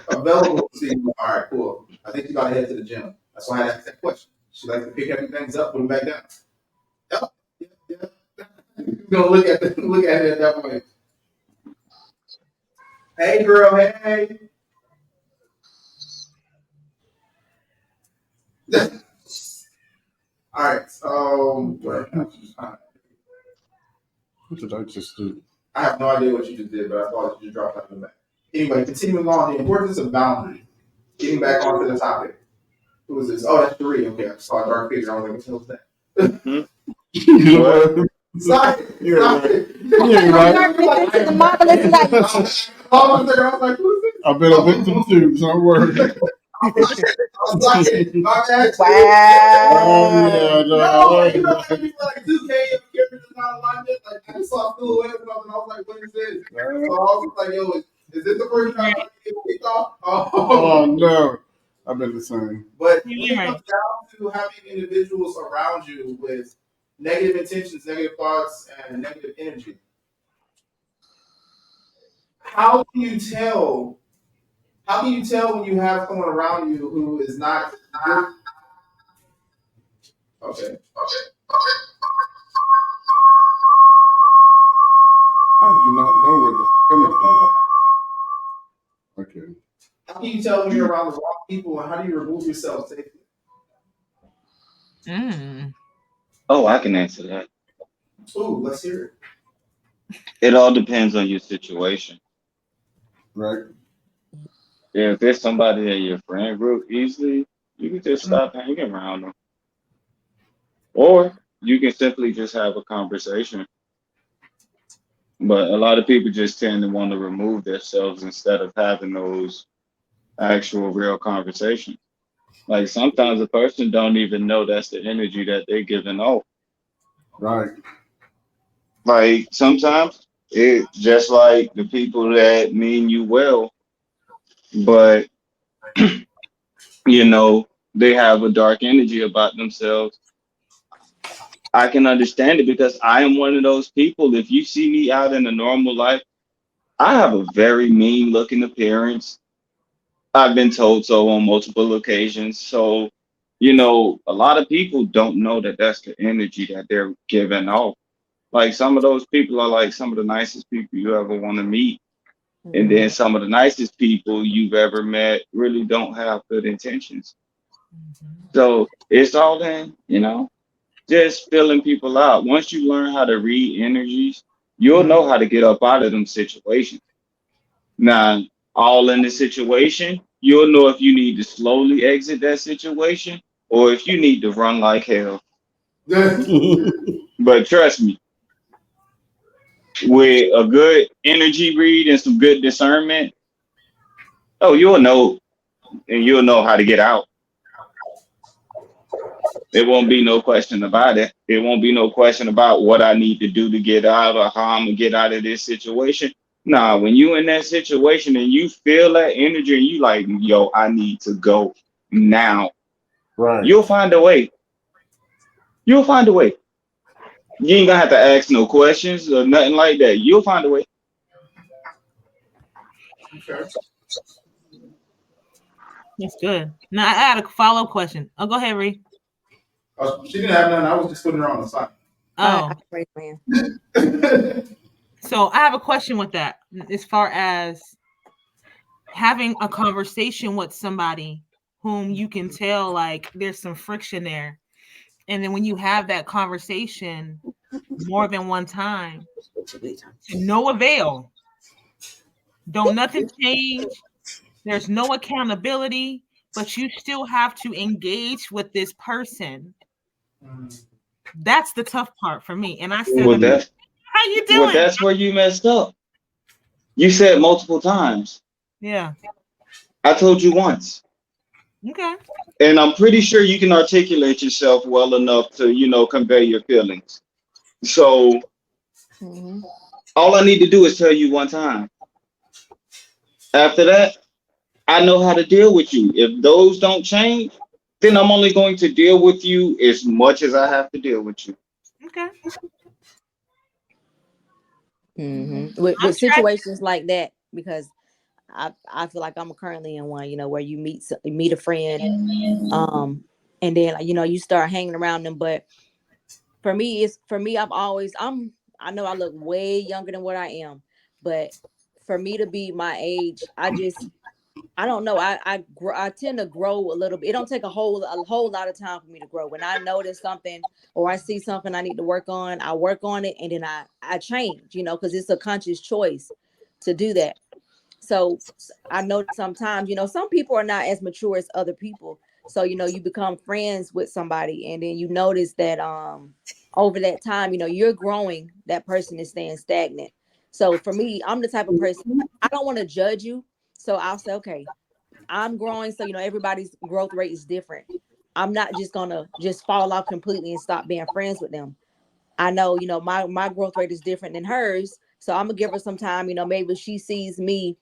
available to speak? All right, cool. I think she got to head to the gym. That's why I asked that question. She likes to pick everything up, put them back down. Yep. Yeah. You're gonna look at it at that point. Hey, girl. Hey. All right. What did I just do? I have no idea what you just did, but I thought you just dropped out of the back. Anyway, continuing on, the importance of boundary. Getting back onto the topic. Who is this? Oh, that's Sheree. Okay, I saw a dark figure. I was like, what the hell is that? What? Stop it. You're Stop right. it. You're right. Darkness into the marvelous light. I was like, who is this? I've been a victim too, so don't worry. I was like, my bad. Oh, yeah, Wow. No, like, you know, like, like 2K, if characters not aligned yet, like, I just saw a silhouette or something. I was like, what is this? So I was like, yo, is this the first time I get kicked off? Oh, no. I've been the same. But when it comes down to having individuals around you with negative intentions, negative thoughts, and negative energy, how can you tell? How can you tell when you have someone around you who is not okay? I do not know where this is coming from. Okay. How can you tell when you're around the wrong people, and how do you remove yourself safely? Oh, I can answer that. Ooh, let's hear it. It all depends on your situation. Right. If it's somebody in your friend group, easily you can just stop hanging around them, or you can simply just have a conversation. But a lot of people just tend to want to remove themselves instead of having those actual real conversations. Like sometimes a person don't even know that's the energy that they're giving off. Right. Like sometimes it just like the people that mean you well, but they have a dark energy about themselves. I can understand it because I am one of those people. If you see me out in a normal life, I have a very mean looking appearance. I've been told so on multiple occasions. So, a lot of people don't know that that's the energy that they're giving off. Like some of those people are like some of the nicest people you ever want to meet. And then some of the nicest people you've ever met really don't have good intentions. So it's all in, just filling people out. Once you learn how to read energies, you'll know how to get up out of them situations. Now, all in the situation, you'll know if you need to slowly exit that situation or if you need to run like hell. But trust me, with a good energy read and some good discernment, oh, you'll know, and you'll know how to get out. There won't be no question about it. There won't be no question about what I need to do to get out or how I'm gonna get out of this situation. Nah, when you in that situation and you feel that energy and you like, yo, I need to go now. Right. You'll find a way. You'll find a way. You ain't gonna have to ask no questions or nothing like that. You'll find a way. Okay. That's good. Now I had a follow-up question. Oh, go ahead, Ree. She didn't have none. I was just putting her on the spot. Oh, I raise my hand. so I have a question with that. As far as having a conversation with somebody whom you can tell like there's some friction there, and then when you have that conversation more than one time, to no avail, don't nothing change. There's no accountability, but you still have to engage with this person. That's the tough part for me. And I said, Well, that's how you well, doing? that's where you messed up. You said multiple times. Yeah. I told you once. Okay. And I'm pretty sure you can articulate yourself well enough to, convey your feelings. So Mhm. all I need to do is tell you one time. After that, I know how to deal with you. If those don't change, then I'm only going to deal with you as much as I have to deal with you. Okay. With situations like that, because I feel like I'm currently in one, where you meet a friend, and then you start hanging around them. But for me, I know I look way younger than what I am, but for me to be my age, I don't know. I tend to grow a little bit. It don't take a whole lot of time for me to grow. When I notice something or I see something I need to work on, I work on it, and then I change. Because it's a conscious choice to do that. So I know sometimes, some people are not as mature as other people. So, you become friends with somebody and then you notice that over that time, you're growing, that person is staying stagnant. So for me, I'm the type of person, I don't want to judge you. So I'll say, okay, I'm growing. So, everybody's growth rate is different. I'm not just gonna just fall off completely and stop being friends with them. I know, my growth rate is different than hers. So I'm gonna give her some time, maybe she sees me,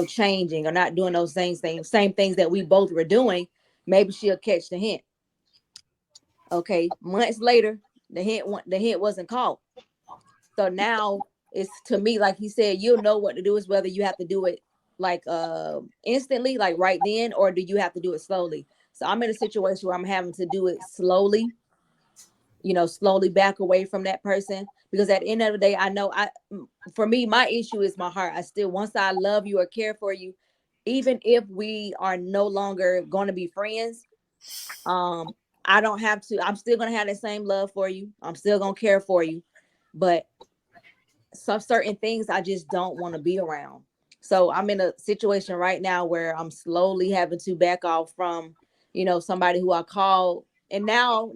changing or not doing those same things that we both were doing, maybe she'll catch the hint. Okay, months later, the hint wasn't caught. So now it's, to me, like he said, you'll know what to do, is whether you have to do it like instantly, like right then, or do you have to do it slowly. So I'm in a situation where I'm having to do it slowly, slowly back away from that person, because at the end of the day, I know for me, my issue is my heart. I still, once I love you or care for you, even if we are no longer going to be friends, um, I don't have to, I'm still going to have that same love for you. I'm still going to care for you, but some certain things I just don't want to be around. So I'm in a situation right now where I'm slowly having to back off from, somebody who I call, and now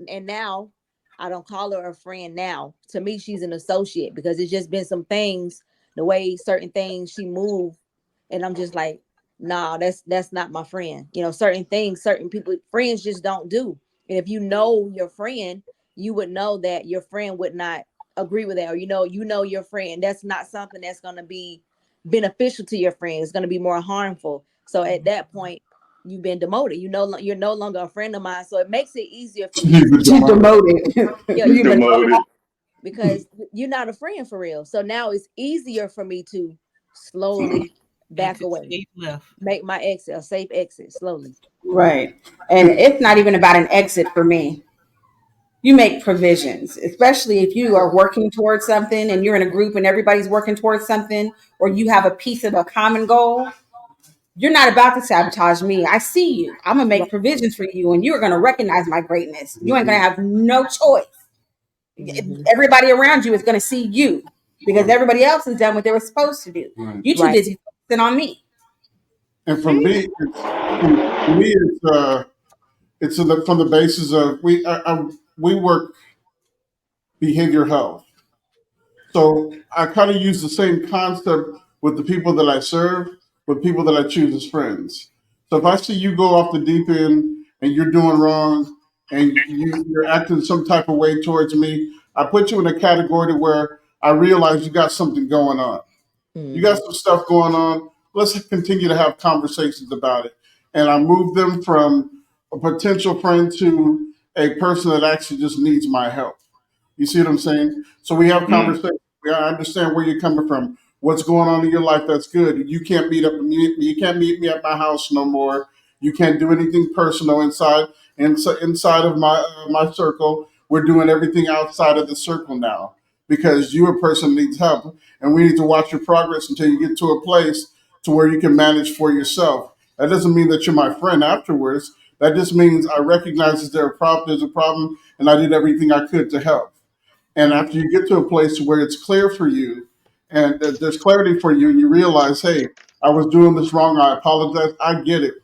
I don't call her a friend now. To me, she's an associate, because it's just been some things, the way certain things she moved, and I'm just like, nah, that's not my friend. Certain things, certain people, friends just don't do. And if you know your friend, you would know that your friend would not agree with that, or your friend, that's not something that's going to be beneficial to your friend. It's going to be more harmful. So at that point, you've been demoted. You're no longer a friend of mine. So it makes it easier for me to, She's demoted. yeah, You've you've been been Demoted. because you're not a friend for real. So now it's easier for me to slowly back Exit away, stage left. make my exit a safe exit slowly. right. And it's not even about an exit for me. You make provisions, especially if you are working towards something and you're in a group and everybody's working towards something, or you have a piece of a common goal. You're not about to sabotage me. I see you. I'm gonna Right. make provisions for you, and you're gonna recognize my greatness. You ain't gonna have no choice. Hmm. Everybody around you is gonna see you because everybody else has done what they were supposed to do. Right. You too Right. busy focusing on me. And for me, it's from the basis of we work behavior health. So I kind of use the same concept with the people that I serve, with people that I choose as friends. So if I see you go off the deep end and you're doing wrong and you're acting some type of way towards me, I put you in a category where I realize you got something going on. You got Mhm. some stuff going on. Let's continue to have conversations about it. And I move them from a potential friend to a person that actually just needs my help. You see what I'm saying? So we have Mm. conversations. I understand where you're coming from. What's going on in your life that's good. You can't you can't meet me at my house no more. You can't do anything personal inside of my circle. We're doing everything outside of the circle now because you a person needs help, and we need to watch your progress until you get to a place to where you can manage for yourself. That doesn't mean that you're my friend afterwards. That just means I recognize that there's a problem, and I did everything I could to help. And after you get to a place where it's clear for you and there's clarity for you, and you realize, hey, I was doing this wrong, I apologize, I get it.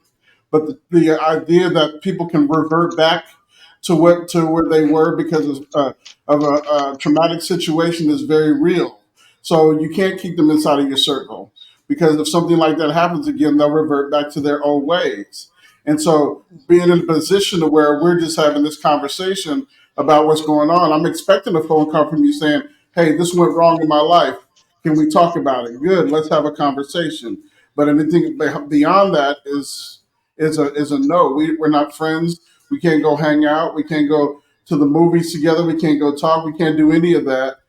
But the idea that people can revert back to where they were because of a traumatic situation is very real. So you can't keep them inside of your circle because if something like that happens again, they'll revert back to their old ways. And so being in a position to where we're just having this conversation about what's going on, I'm expecting a phone call from you saying, "Hey, this went wrong in my life. Can we talk about it? Good. Let's have a conversation." But anything beyond that is a no. We're not friends. We can't go hang out. We can't go to the movies together. We can't go talk. We can't do any of that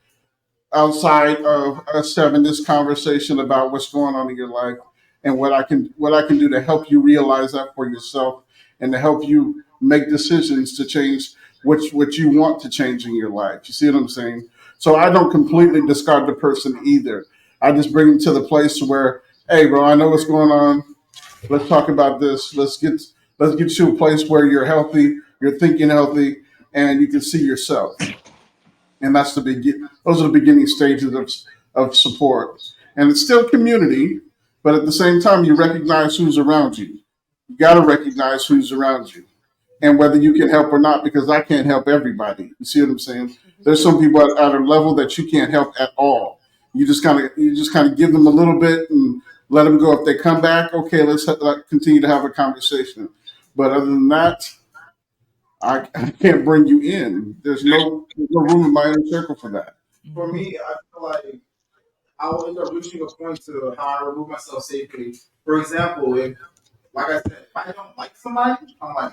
outside of us having this conversation about what's going on in your life and what I can do to help you realize that for yourself and to help you make decisions to change what you want to change in your life. You see what I'm saying? So I don't completely discard the person either. I just bring them to the place where, hey, bro, I know what's going on. Let's talk about this. Let's get to a place where you're healthy, you're thinking healthy, and you can see yourself. And that's the begin. Those are the beginning stages of support. And it's still community, but at the same time, you recognize who's around you. You got to recognize who's around you and whether you can help or not, because I can't help everybody. You see what I'm saying? There's some people at a level that you can't help at all. You just kind of give them a little bit and let them go. If they come back, okay, let's continue to have a conversation. But other than that, I can't bring you in. There's no room in my inner circle for that. For me, I feel like I will end up reaching a point to how I remove myself safely. For example, if like I said, if I don't like somebody, I'm like,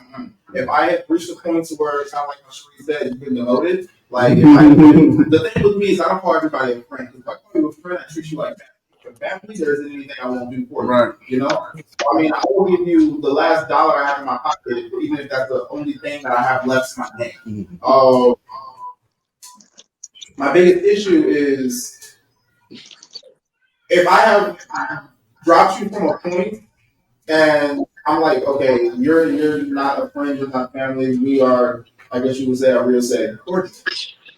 if I have reached a point to where it's kind of like how Sheree said, you've been demoted. Like, the thing with me is I don't call everybody a friend. If I call you a friend, I treat you like that. If family, there isn't anything I won't do for you. Right. You know? So, I mean, I will give you the last dollar I have in my pocket, even if that's the only thing that I have left in my hand. My biggest issue is if I have dropped you from a point and I'm like, okay, you're not a friend, you're not family. We are, I guess you would say, a real say, course.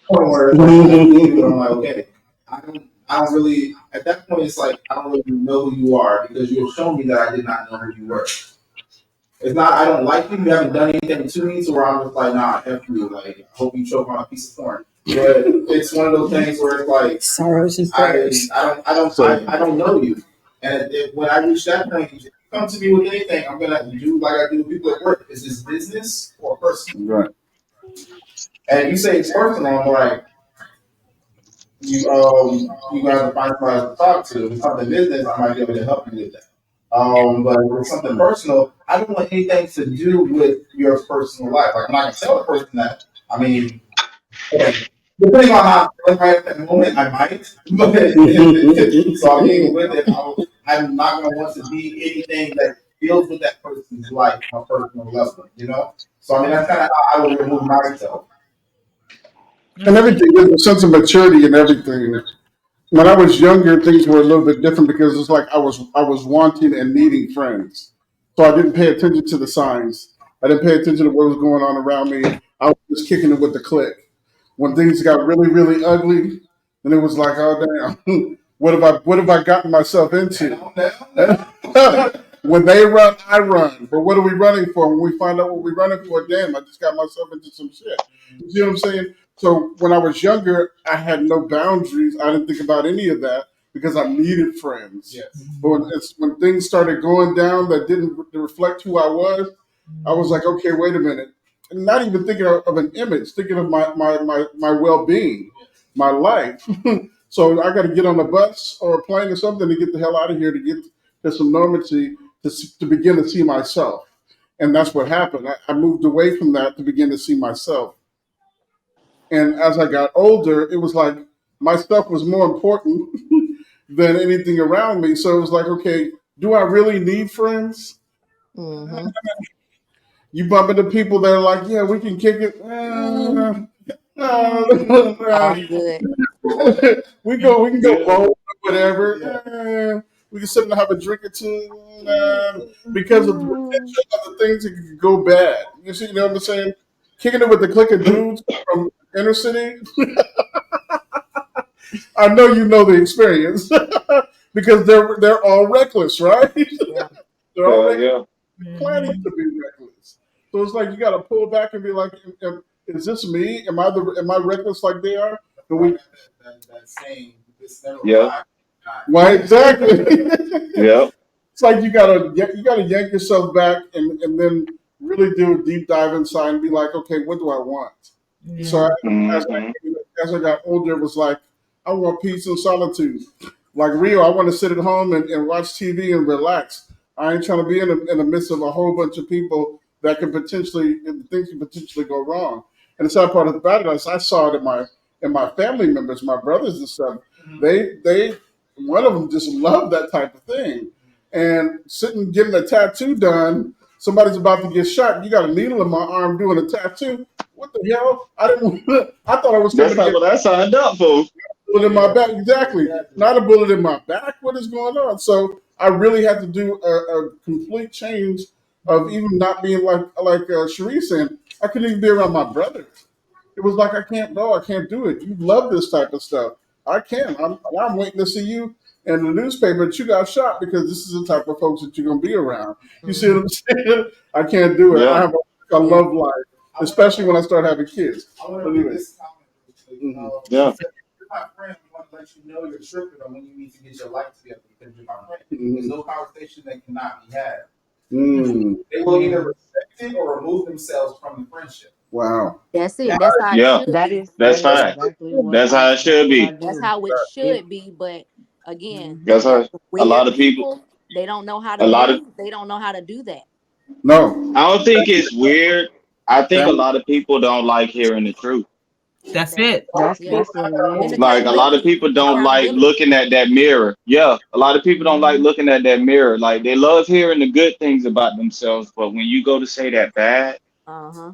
Where it's like, I'm like, okay, I don't really. At that point, it's like I don't really know who you are because you have shown me that I did not know who you were. It's not I don't like you. You haven't done anything to me, so where I'm just like, nah, F you. Like, I hope you choke on a piece of corn. But it's one of those things where it's like Sorrows and I, prayers. I don't know you. And when I reach that point, if you come to me with anything, I'm gonna do like I do with people at work. Is this business or personal? Right. And you say it's personal, I'm like, you gotta find somebody to talk to. If it's something business, I might be able to help you with that. But if it's something personal, I don't want anything to do with your personal life. Like I'm not gonna tell the person that. I mean, okay, depending on how I'm feeling right at that moment, I might. But so I'm being with it. I'm not gonna want to be anything that deals with that person's life on a personal level. You know. So I mean, that's kind of how I would remove myself. And everything, there's a sense of maturity in everything. When I was younger, things were a little bit different because it's like I was wanting and needing friends. So I didn't pay attention to the signs. I didn't pay attention to what was going on around me. I was just kicking it with the click. When things got really, really ugly, then it was like, oh damn, what have I gotten myself into? When they run, I run. But what are we running for? When we find out what we're running for, damn, I just got myself into some shit. You see what I'm saying? So when I was younger, I had no boundaries. I didn't think about any of that because I needed friends. Yes. But when things started going down that didn't reflect who I was like, okay, wait a minute. And not even thinking of an image, thinking of my well being, my life. So I got to get on a bus or a plane or something to get the hell out of here to get to some normalcy to begin to see myself. And that's what happened. I moved away from that to begin to see myself. And as I got older, it was like my stuff was more important than anything around me. So it was like, okay, do I really need friends? Mm-hmm. You bump into people that are like, yeah, we can kick it. I'm good. We can go bowl or whatever. We can sit and have a drink or two because of the potential of the things that could go bad. You know what I'm saying? Kicking it with the clique of dudes from inner city. I know you know the experience because they're all reckless, right? Yeah. They're all reckless, Yeah. planning to be reckless. So it's like you got to pull back and be like, is this me? Am I reckless like they are? Do we? That saying, this never Yeah. Why exactly? Yeah. It's like you gotta yank yourself back and then really do a deep dive inside and be like, okay, what do I want? So Yeah. as Hmm. as I got older, it was like I want peace and solitude. Like Rio, I want to sit at home and watch TV and relax. I ain't trying to be in the midst of a whole bunch of people that can potentially things can potentially go wrong. And the sad part of the matter is, I saw it in my family members, my brothers and stuff. They one of them just loved that type of thing, and sitting getting a tattoo done. Somebody's about to get shot. You got a needle in my arm doing a tattoo. What the hell? I didn't. I thought I was coming That's to not get what I signed up for. bullet in my back. Exactly. Not a bullet in my back. What is going on? So I really had to do a complete change of even not being like Cherie saying. I couldn't even be around my brothers. It was like I can't go. I can't do it. You love this type of stuff. I can't. I'm waiting to see you in the newspaper that you got shot because this is the type of folks that you're gonna be around. You see what Mm-hmm. I'm saying? I can't do it. I Yeah. have a Yeah. love life, especially when I start having kids. I want But to read anyway. this comment. Mhm. Yeah. She said, "You're my friend. I want to let you know you're tripping on when you need to get your life together because you're my friend. There's no conversation that cannot be had. Mm. They will either respect it or remove themselves from the friendship. Wow. That's it. That That's how it Yeah. should be. That's That is fine. exactly That's how it that's should what I be. That's do. how it It should be. But again, mhm. That's you got how some a lot weird of people. people. They don't know how to A lot of. move. They don't know how to do that. No. I don't think it's weird. I think a Family. lot of people don't like hearing the truth. That's That's it. yeah. That's what it And is. Like a lot of accountability. people don't like Accountability. looking at that mirror. Yeah, a lot of people don't like Mhm. looking at that mirror. Like they love hearing the good things about themselves, but when you go to say that bad, Uh-huh.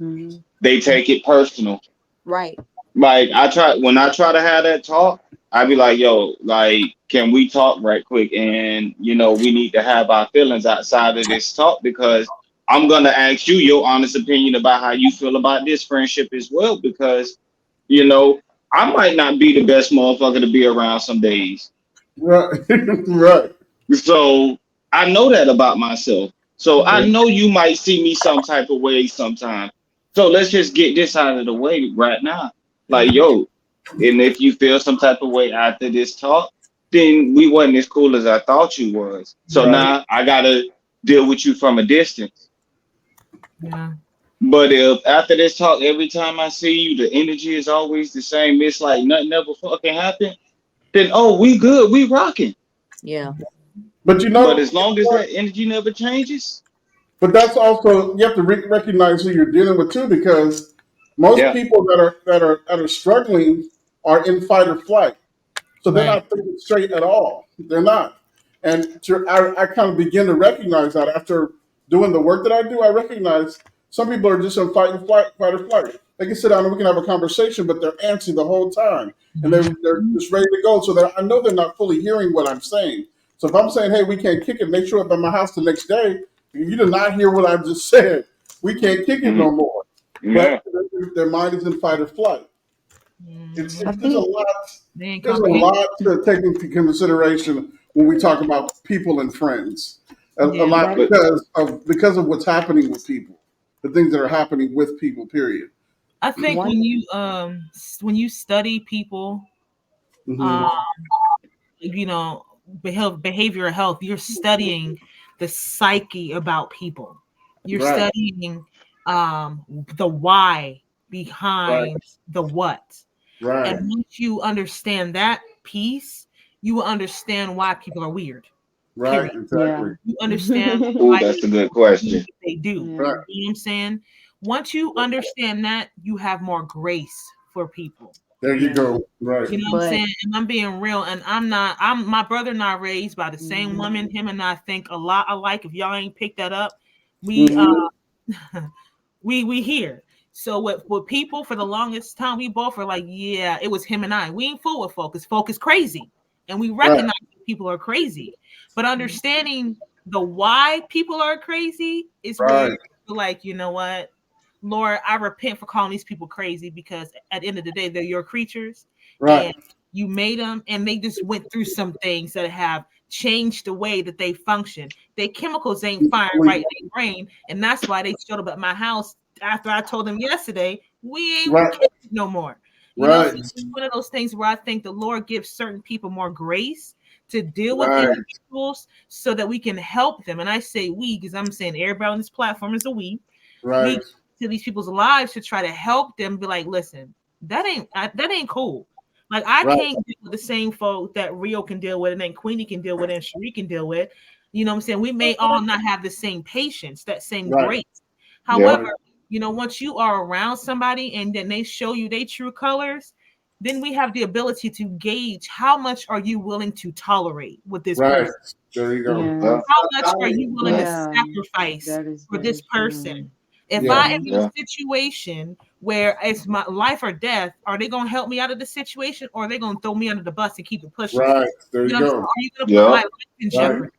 Mhm. they take it personal. Right. Like I try to have that talk, I be like, yo, like, can we talk right quick? And we need to have our feelings outside of this talk because I'm gonna ask you your honest opinion about how you feel about this friendship as well. Because, you know, I might not be the best motherfucker to be around some days. Right. Right. So I know that about myself. So I Mm-hmm. know you might see me some type of way sometime. So let's just get this out of the way right now. Like, Mm-hmm. yo, and if you feel some type of way after this talk, then we wasn't as cool as I thought you was. So Right. now I gotta deal with you from a distance. Yeah. But if after this talk, every time I see you, the energy is always the same, it's like nothing ever fucking happened, then oh, we good, we rocking. Yeah. But you But know, as long as that energy never changes, but that's also you have to recognize who you're dealing with too, because most yeah. people that are struggling are in fight or flight. So they're Right. not thinking straight at all. They're not. And I kind of begin to recognize that after doing the work that I do. I recognize some people are just in fight or flight. They can sit down and we can have a conversation, but they're antsy the whole time, and Mhm. they're just ready to go. So that I know they're not fully hearing what I'm saying. So if I'm saying, "Hey, we can't kick it," and they show up at my house the next day, you did not hear what I just said. We can't kick it Mhm. no more. But Yeah. their mind is in fight or flight. Mhm. I There's a think lot. They ain't There's a comprehend. lot to take into consideration when we talk about people and friends. A Yeah. lot That But because of what's happening with people, the things that are happening with people. Period. I think one. when you study people, um, Hmm. you know, behavioral health, you're studying the psyche about people. You're Right. studying the why Right. behind the what. And Right. once you understand that piece, you will understand why people are weird. Right. Period. Exactly. Yeah. You understand ooh, why that's a good people do question. what they do. Right. Yeah. You know what I'm saying? Once you understand that, you have more grace for people. There you Yeah. go. Right. You know what I'm But saying? And I'm being real. And I'm my brother and I raised by the same mhm. woman. Him and I think a lot alike. If y'all ain't picked that up, we Hmm. we here. So with people for the longest time, we both were like, yeah, it was him and I. We ain't fool with focus. Focus crazy. And we Right. recognize people are crazy. But understanding the why people are crazy is where Right. you're like, you know what? Lord, I repent for calling these people crazy because at the end of the day, they're your creatures Right. and you made them and they just went through some things that have changed the way that they function. Their chemicals ain't firing right in their brain, and that's why they showed up at my house after I told them yesterday we ain't Right. kids no more. You know, so Right. it's one of those things where I think the Lord gives certain people more grace to deal with Right. individuals so that we can help them. And I say we because I'm saying everybody on this platform is a we Right. to these people's lives to try to help them be like, listen, that ain't cool. Like I Right. can't deal with the same folk that Rio can deal with and then Queenie can deal with and Cherie can deal with. You know what I'm saying? We may all not have the same patience, that same Right. grace. Yeah. However, you know, once you are around somebody and then they show you their true colors, then we have the ability to gauge how much are you willing to tolerate with this Right. person. There you go. Yeah. Yeah. How much are you willing to Yeah. sacrifice That is for this very person? true. If Yeah. I am Hmm. in a Yeah. situation where it's my life or death, are they going to help me out of the situation or are they going to throw me under the bus and keep it pushing? Right. There You you know what I'm saying? go. Are you going to put my Yeah. life in Right. jeopardy?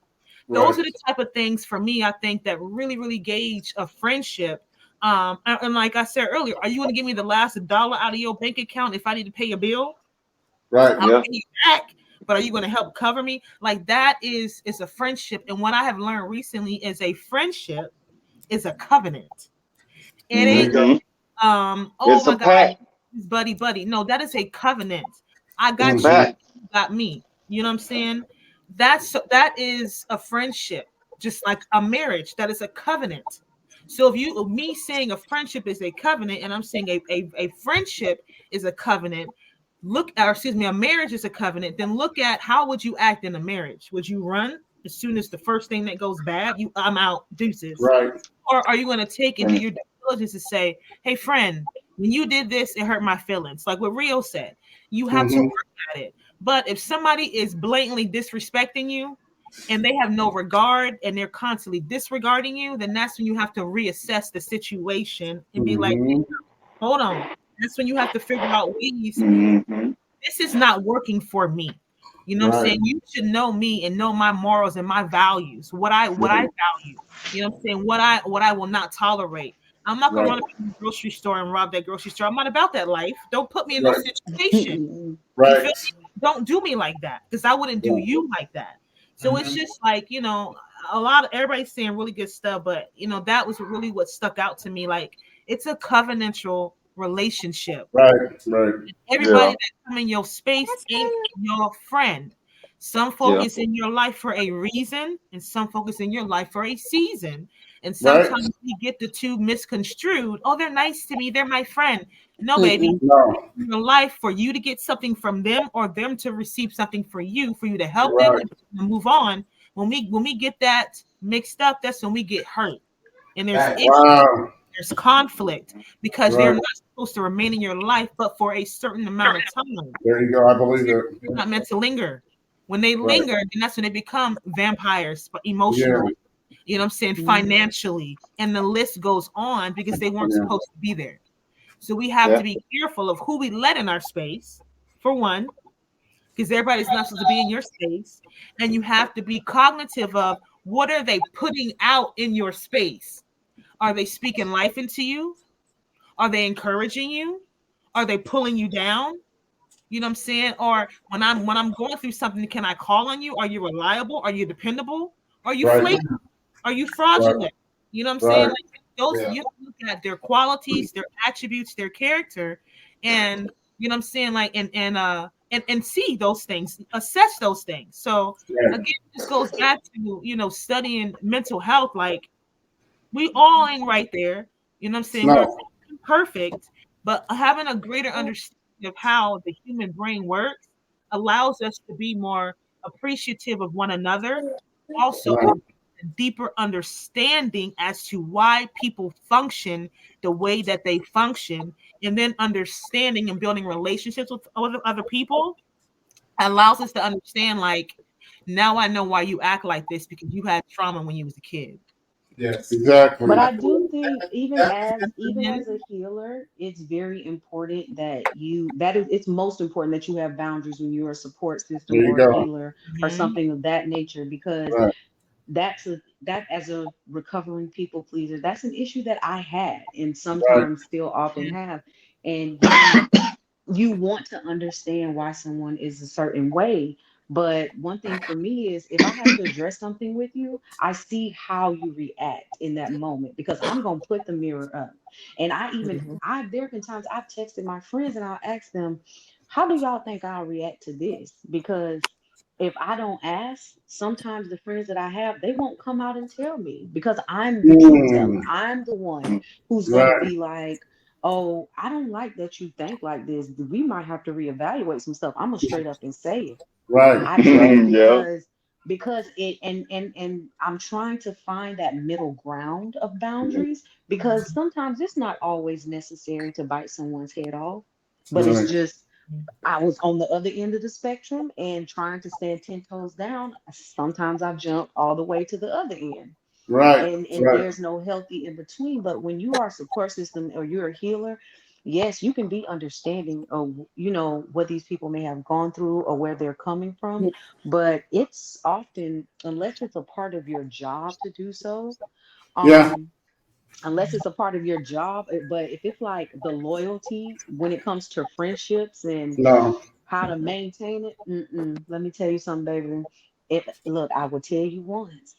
Those Right. are the type of things for me, I think, that really, really gauge a friendship. And like I said earlier, are you going to give me the last dollar out of your bank account if I need to pay a bill? Right. I'll Yeah. pay you back, but are you going to help cover me? Like that is a friendship. And what I have learned recently is a friendship is a covenant. It There ain't you go. Mm-hmm. oh It's a my God, pact. buddy. No, that is a covenant. I It's a got you, Hmm. pact. you got me. You know what I'm saying? That is a friendship, just like a marriage. That is a covenant. So if you me saying a friendship is a covenant, and I'm saying a friendship is a covenant, look or excuse me, a marriage is a covenant, then look at how would you act in a marriage? Would you run as soon as the first thing that goes bad? I'm out, deuces. Right. Or are you going to take and do And your due diligence to say, hey, friend, when you did this, it hurt my feelings? Like what Rio said, you have to Hmm. work at it. But if somebody is blatantly disrespecting you and they have no regard and they're constantly disregarding you, then that's when you have to reassess the situation and be like, Hmm. hold on. That's when you have to figure out ways mm-hmm. this is not working for me. You know what I'm Right. saying? You should know me and know my morals and my values, what I Right. value. You know what I'm saying? What I will not tolerate. I'm not gonna Right. run up in the grocery store and rob that grocery store. I'm not about that life. Don't put me in no Right. situation. You Right. feel me? Don't do me like that because I wouldn't do you like that. So it's Hmm. just like, a lot of everybody's saying really good stuff, but that was really what stuck out to me. Like it's a covenantal relationship. Right. Right. Everybody Yeah. that come in your space ain't your friend. Some folk Yeah. is in your life for a reason, and some folk is in your life for a season. And Right. sometimes we get the two misconstrued. Oh, they're nice to me. They're my friend. No, baby. Mm-mm. No. In your life for you to get something from them or them to receive something for you to help them Right. and move on. When we get that mixed up, that's when we get hurt. And there's Wow. there's conflict because they're Right. not supposed to remain in your life, but for a certain amount of time. There you go. I believe They're, it. they're not meant to linger. When they Right. linger, then that's when they become vampires, but Yeah. emotionally, you know what I'm saying, financially, and the list goes on because they weren't Yeah. supposed to be there. So we have Yeah. to be careful of who we let in our space, for one, because everybody's not supposed to be in your space. And you have to be cognitive of what are they putting out in your space? Are they speaking life into you? Are they encouraging you? Are they pulling you down? You know what I'm saying? Or when I'm going through something, can I call on you? Are you reliable? Are you dependable? Are you Right. flaky? are you Right. fraudulent? You know what I'm saying? Right. Like those, Yeah. you look at their qualities, their attributes, their character, and you know what I'm saying, like and see those things, assess those things. So Right. again, this goes back to studying mental health. Like we all ain't right there. You know what I'm saying? We're No. imperfect, but having a greater understanding of how the human brain works allows us to be more appreciative of one another, also Right. a deeper understanding as to why people function the way that they function, and then understanding and building relationships with other people allows us to understand, like, now I know why you act like this because you had trauma when you was a kid. Yes. But Exactly. I do think even Mhm. as a healer, it's very important that it's most important that you have boundaries when you're a support There system you or a go. healer or Mhm. something of that nature, because Right. that as a recovering people pleaser, that's an issue that I had and Right. sometimes still often Yeah. have. And you want to understand why someone is a certain way. But one thing for me is if I have to address something with you, I see how you react in that moment because I'm going to put the mirror up. And Mhm. there have been times I've texted my friends and I'll ask them, how do y'all think I'll react to this? Because if I don't ask, sometimes the friends that I have, they won't come out and tell me because I'm the truth teller. Mm. I'm the one who's going to Right. be like, oh, I don't like that you think like this. We might have to reevaluate some stuff. I'm gonna straight up and say it. Right. I Right. do Yep. because it and I'm trying to find that middle ground of boundaries because sometimes it's not always necessary to bite someone's head off, but it's Right. just I was on the other end of the spectrum and trying to stand 10 toes down. Sometimes I jump all the way to the other end, Right. and Right. there's no healthy in between. But when you are a support system or you're a healer, yes, you can be understanding of what these people may have gone through or where they're coming from, but it's often, unless it's a part of your job to do so, Yeah. um unless it's a part of your job, but if it's like the loyalty when it comes to friendships and No. how to maintain it, let me tell you something, baby. Look, I will tell you once,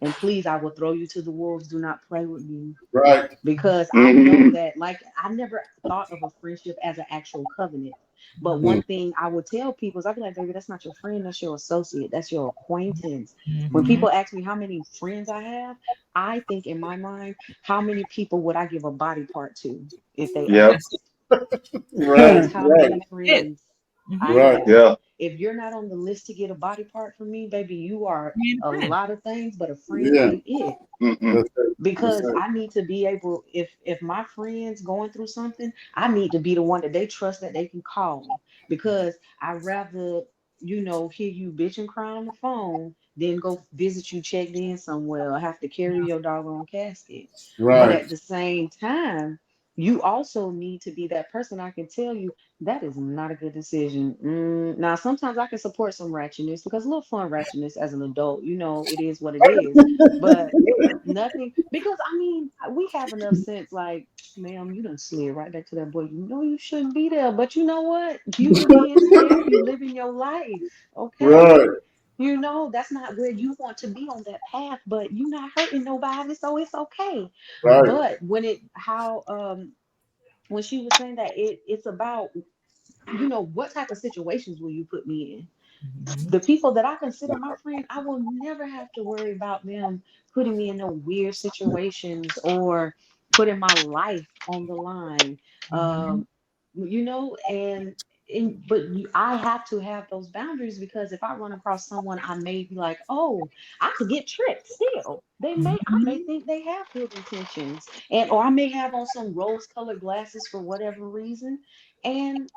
and please, I will throw you to the wolves. Do not play with me Right. because I know Mhm. that, like, I never thought of a friendship as an actual covenant. But Mm. one thing I would tell people is I'd be like, baby, that's not your friend, that's your associate, that's your acquaintance. When Mhm. people ask me how many friends I have, I think in my mind, how many people would I give a body part to if they Yep. That's asked? That's Right. how Right. many it. friends I Mhm. Right. have. Yeah. If you're not on the list to get a body part from me, baby, you are Being a friend. lot of things, but a friend Yeah. ain't it. Mm-mm. That's it. That's Because it. I need to be able, if my friends going through something, I need to be the one that they trust that they can call. Because I'd rather, hear you bitch and cry on the phone than go visit you checked in somewhere or have to carry your doggone casket. But Right. at the same time, you also need to be that person I can tell you that is not a good decision. Now, sometimes I can support some ratchetness because a little fun ratchetness as an adult, it is what it is. But nothing, because I mean, we have enough sense, like, ma'am, you done slid right back to that boy. You know you shouldn't be there, but you know what? You being safe, you living your life, okay? Right. That's not where you want to be on that path, but you're not hurting nobody, so it's okay. Right. But when she was saying that it's about, what type of situations will you put me in? Mhm. The people that I consider my friend, I will never have to worry about them putting me in no weird situations or putting my life on the line. Mhm. Um, I have to have those boundaries because if I run across someone, I may be like, oh, I could get tricked still. I may Mhm. think they have good intentions, or I may have on some rose-colored glasses for whatever reason. And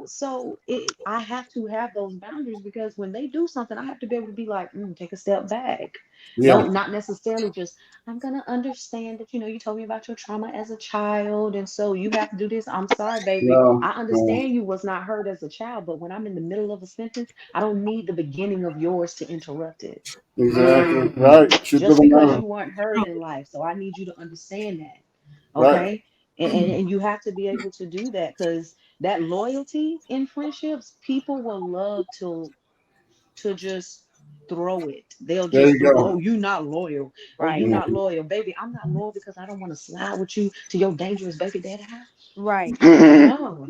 so I have to have those boundaries because when they do something, I have to be able to be like, take a step back. Yeah. Don't not necessarily just, I'm gonna understand that, you told me about your trauma as a child, and so you have to do this. I'm sorry, baby. No. I No. understand you was not heard as a child, but when I'm in the middle of a sentence, I don't need the beginning of yours to interrupt it. Exactly. Right. Truth of Just the because matter. you weren't heard in life. So I need you to understand that. Right. Okay. And you have to be able to do that because that loyalty in friendships, people will love to just throw it. They'll There just you throw, go. oh, you not loyal. Oh, you Right. not loyal. Baby, I'm not loyal because I don't want to slide with you to your dangerous baby daddy house. Right. No,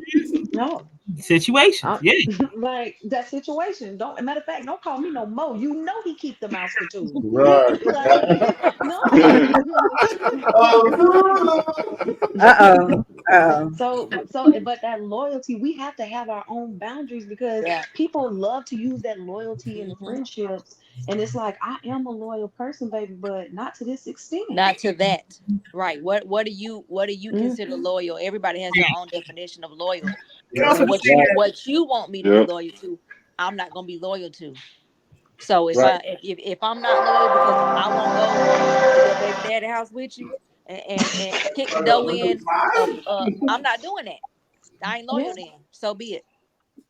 no. Situations. Uh, Yeah. like that situation. Don't matter of fact, don't call me no mo. You know he keep the mouse for tools. Right. Like, no. Oh, Uh-oh. Uh-oh. But that loyalty, we have to have our own boundaries because Yeah. people love to use that loyalty in Hmm. friendships. And it's like, I am a loyal person, baby, but not to this extent. Not to that. Right. What do you consider Hmm. loyal? Everybody has their own definition of loyal. And yeah. also And the what thing you Right. is, what you want me to be Yep. loyal to, I'm not gonna be loyal to. So if Right. I if I'm not loyal because I won't go to your baby daddy house with you and kick the door in, I'm not doing that. I ain't Yeah. loyal then. So be it.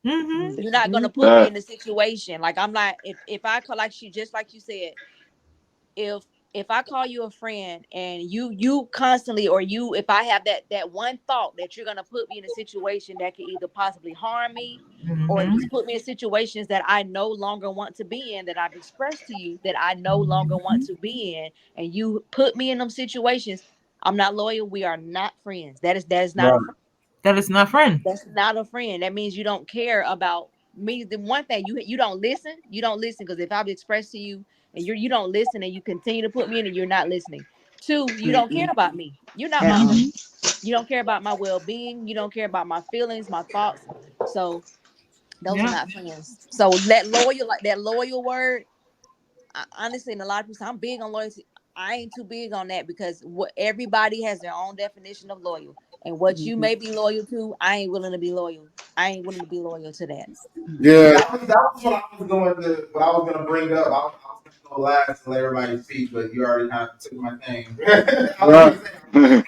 mm-hmm. You're not gonna put me Hmm. in a situation like I'm not. If I call like she just like you said, if if I call you a friend and you constantly or you if I have that one thought that you're gonna put me in a situation that could either possibly harm me or Mm-hmm. just put me in situations that I no longer want to be in that I've expressed to you that I no longer want to be in and you put me in them situations, I'm not loyal. We are not friends. That is not a Right. friend. That is not friend. That's not a friend. That means you don't care about me. The one thing you don't listen. You don't listen because if I've expressed to you and you don't listen and you continue to put me in and you're not listening. Two, you don't care Mm-mm. about me. You're not At my all. friend. Mm-hmm. You don't care about my well-being. You don't care about my feelings, my thoughts. So those are Yeah. not friends. So that loyal, like that loyal word, honestly, and a lot of people say I'm big on loyalty. I ain't too big on that because what everybody has their own definition of loyal, and what you Hmm. may be loyal to, I ain't willing to be loyal. I ain't willing to be loyal to that. Hmm. Yeah. That was what I was going to what I was going to bring up. I was going to go last and let everybody speak, but you already kind of took my thing. I was Right. going to say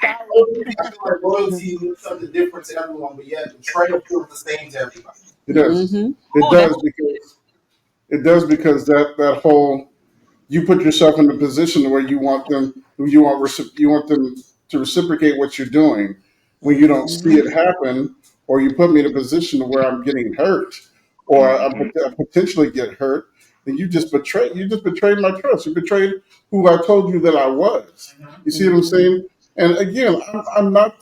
Sorry. loyalty. I feel like loyalty means something different to everyone, but yet betrayal feels the same to everybody. It does. Mm-hmm. It Oh, that's does because that whole you put yourself in a position where you want them to reciprocate what you're doing when you don't see Hmm. it happen, or you put me in a position where I'm getting hurt, or Mhm. I potentially get hurt. Then you just betrayed my trust. You betrayed who I told you that I was. You see what I'm Hmm. saying? And again, I'm not.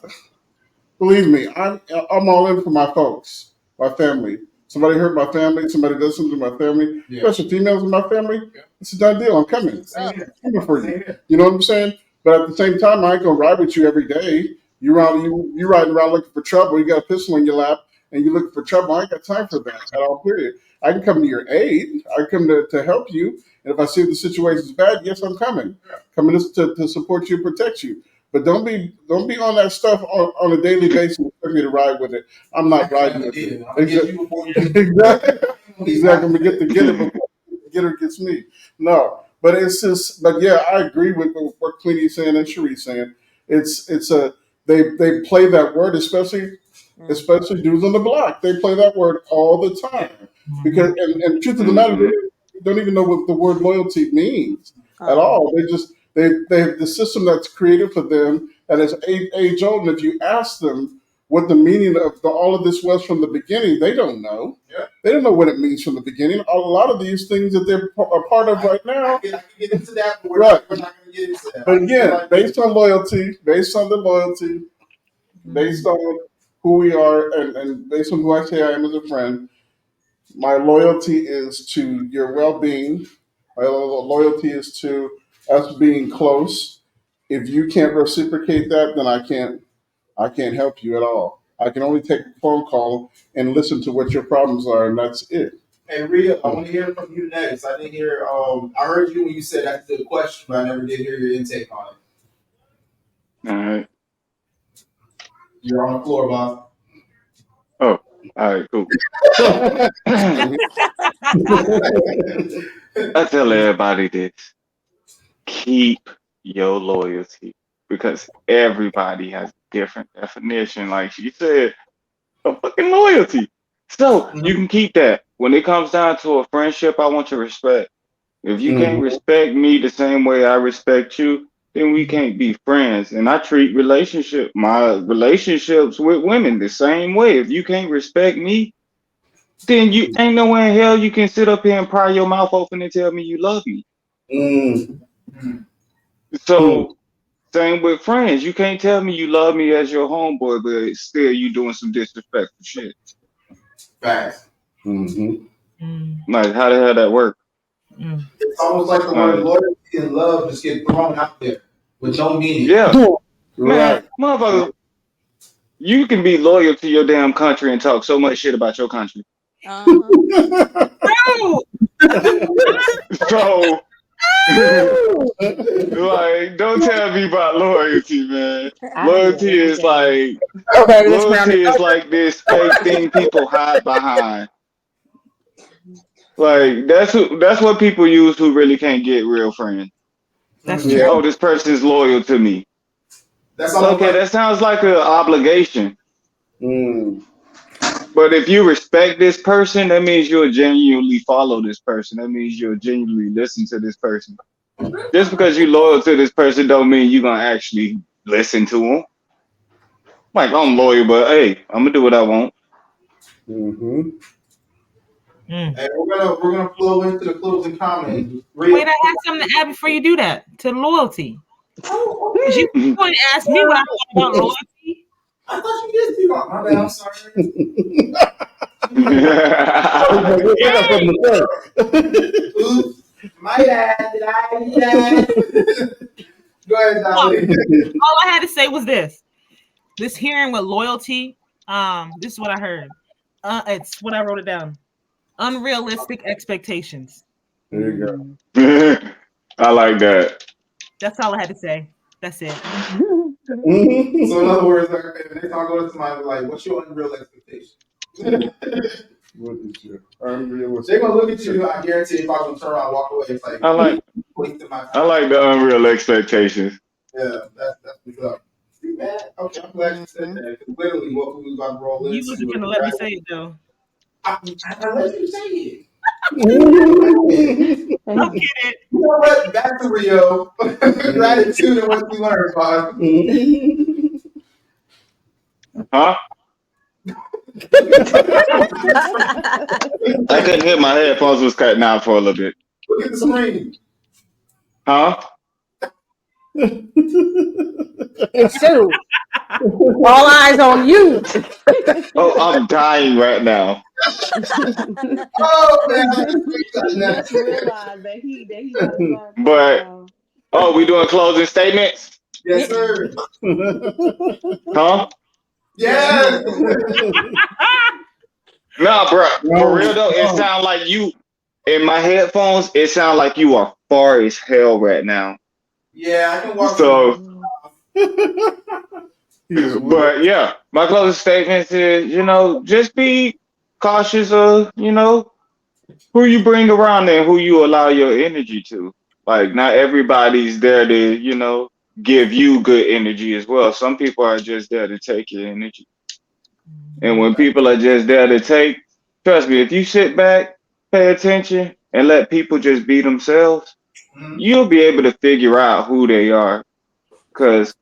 Believe me, I'm all in for my folks, my family. Somebody hurt my family. Somebody does something to my family. Yeah. Especially females in my family. It's a done deal. I'm That's coming. what's Same up. here. I'm coming for Same you. here. You know what I'm saying? But at the same time, I ain't gonna ride with you every day. You riding around looking for trouble. You got a pistol in your lap, and you looking for trouble. I ain't got time for that at all. Period. I can come to your aid. I come to help you. And if I see the situation's bad, yes, I'm coming. Coming to support you and protect you. But don't be on that stuff on a daily basis for me to ride with it. I'm not riding with it. I'm gonna get you before you get Exactly. Exactly. I'm gonna me. get it before the getter gets me. No, but it's just. But yeah, I agree with what Queenie's saying and Cherie's saying. It's a they play that word, Mm. especially dudes on the block. They play that word all the time because mm-hmm. and truth of the matter, Mhm. they don't even know what the word loyalty means at Uh-huh. all. They have the system that's created for them that is age old. And if you ask them what the meaning of all of this was from the beginning, they don't know. Yeah. They don't know what it means from the beginning. A lot of these things that they're a part of right now, I can get into that, but right? we're not going to get into that. But I feel again, like based on loyalty, based on the loyalty, based Mm-hmm. on who we are, and based on who I say I am as a friend, my loyalty is to your well-being. My loyalty is to us being close. If you can't reciprocate that, then I can't help you at all. I can only take a phone call and listen to what your problems are, and that's it. Hey, Rhea, I want to hear from you next. I didn't hear. I heard you when you said that's a good question, but I never did hear your intake on it. All right. You're on the floor, boss. Oh, all right, cool. So I tell everybody this: keep your loyalty because everybody has different definition. Like she said, of fucking loyalty. So you Mhm. can keep that. When it comes down to a friendship, I want your respect. If you can't Mhm. respect me the same way I respect you, then we can't be friends. And I treat my relationships with women the same way. If you can't respect me, then you ain't no way in hell you can sit up here and pry your mouth open and tell me you love me. Mm. Mm. So same with friends. You can't tell me you love me as your homeboy, but still you doing some disrespectful shit. Facts. Mm-hmm. Mm, Like how the hell that work? mm. It's almost like the word Like loyalty and love just get thrown out there with no meaning. yeah, man, Right. motherfucker, you can be loyal to your damn country and talk so much shit about your country. Uh-huh. Oh, So like, don't tell me about loyalty, man. I do it Loyalty every is day. like Okay, let's round it. loyalty is like this fake thing people hide behind. Like that's what people use who really can't get real friends. that's Mm. Yeah. true. Oh, this person's loyal to me. That's almost Okay, like that sounds like an obligation. Mm. But if you respect this person, that means you'll genuinely follow this person. That means you'll genuinely listen to this person. Just because you're loyal to this person don't mean you're gonna actually listen to them. Like I'm loyal, but hey, I'm gonna do what I want. Mm-hmm. Mm. and we're gonna flow into the closing comments. Wait, Real. I had something to add before you do that to loyalty. Oh, Because you okay. going to ask me what I thought about loyalty. I thought you did speak on. My bad. I'm sorry. I got something to say. Oops. My bad. Did I do that? Go ahead, Look, Dolly. all I had to say was this. This hearing with loyalty, this is what I heard. It's what I wrote it down. Unrealistic expectations. There you go. Mm. I like that. That's all I had to say. That's it. So in other words, if next time I go to somebody like, "What's your unreal expectation?" What is your unrealistic? They're gonna look at you. I guarantee if I was gonna turn around and walk away, it's like I like wasting my I time. like the unreal expectations. Yeah, that's what's up. See, man. Okay, I'm glad you said that. 'Cause literally, what we was about to roll You into wasn't was gonna let me say it though. I let you say it. I'll get it. You know what? Back to Rio. Gratitude and what you learned, boss. Huh? I couldn't hear my headphones was cutting out for a little bit. Look at the screen. Huh? It's two. All eyes on you. Oh, I'm dying right now. Oh man, I Just realized that he got a bad But profile. oh, we doing closing statements? yes, sir. Huh? Yes. Nah, bro. For No, real though, it no. sounds like you in my headphones. It sounds like you are far as hell right now. Yeah, I can walk through. So, Mm. He is weak. but yeah, my closing statements is just be cautious of who you bring around and who you allow your energy to. Like, not everybody's there to give you good energy as well. Some people are just there to take your energy. And when people are just there to take, trust me, if you sit back, pay attention, and let people just be themselves, Mhm. you'll be able to figure out who they are. Because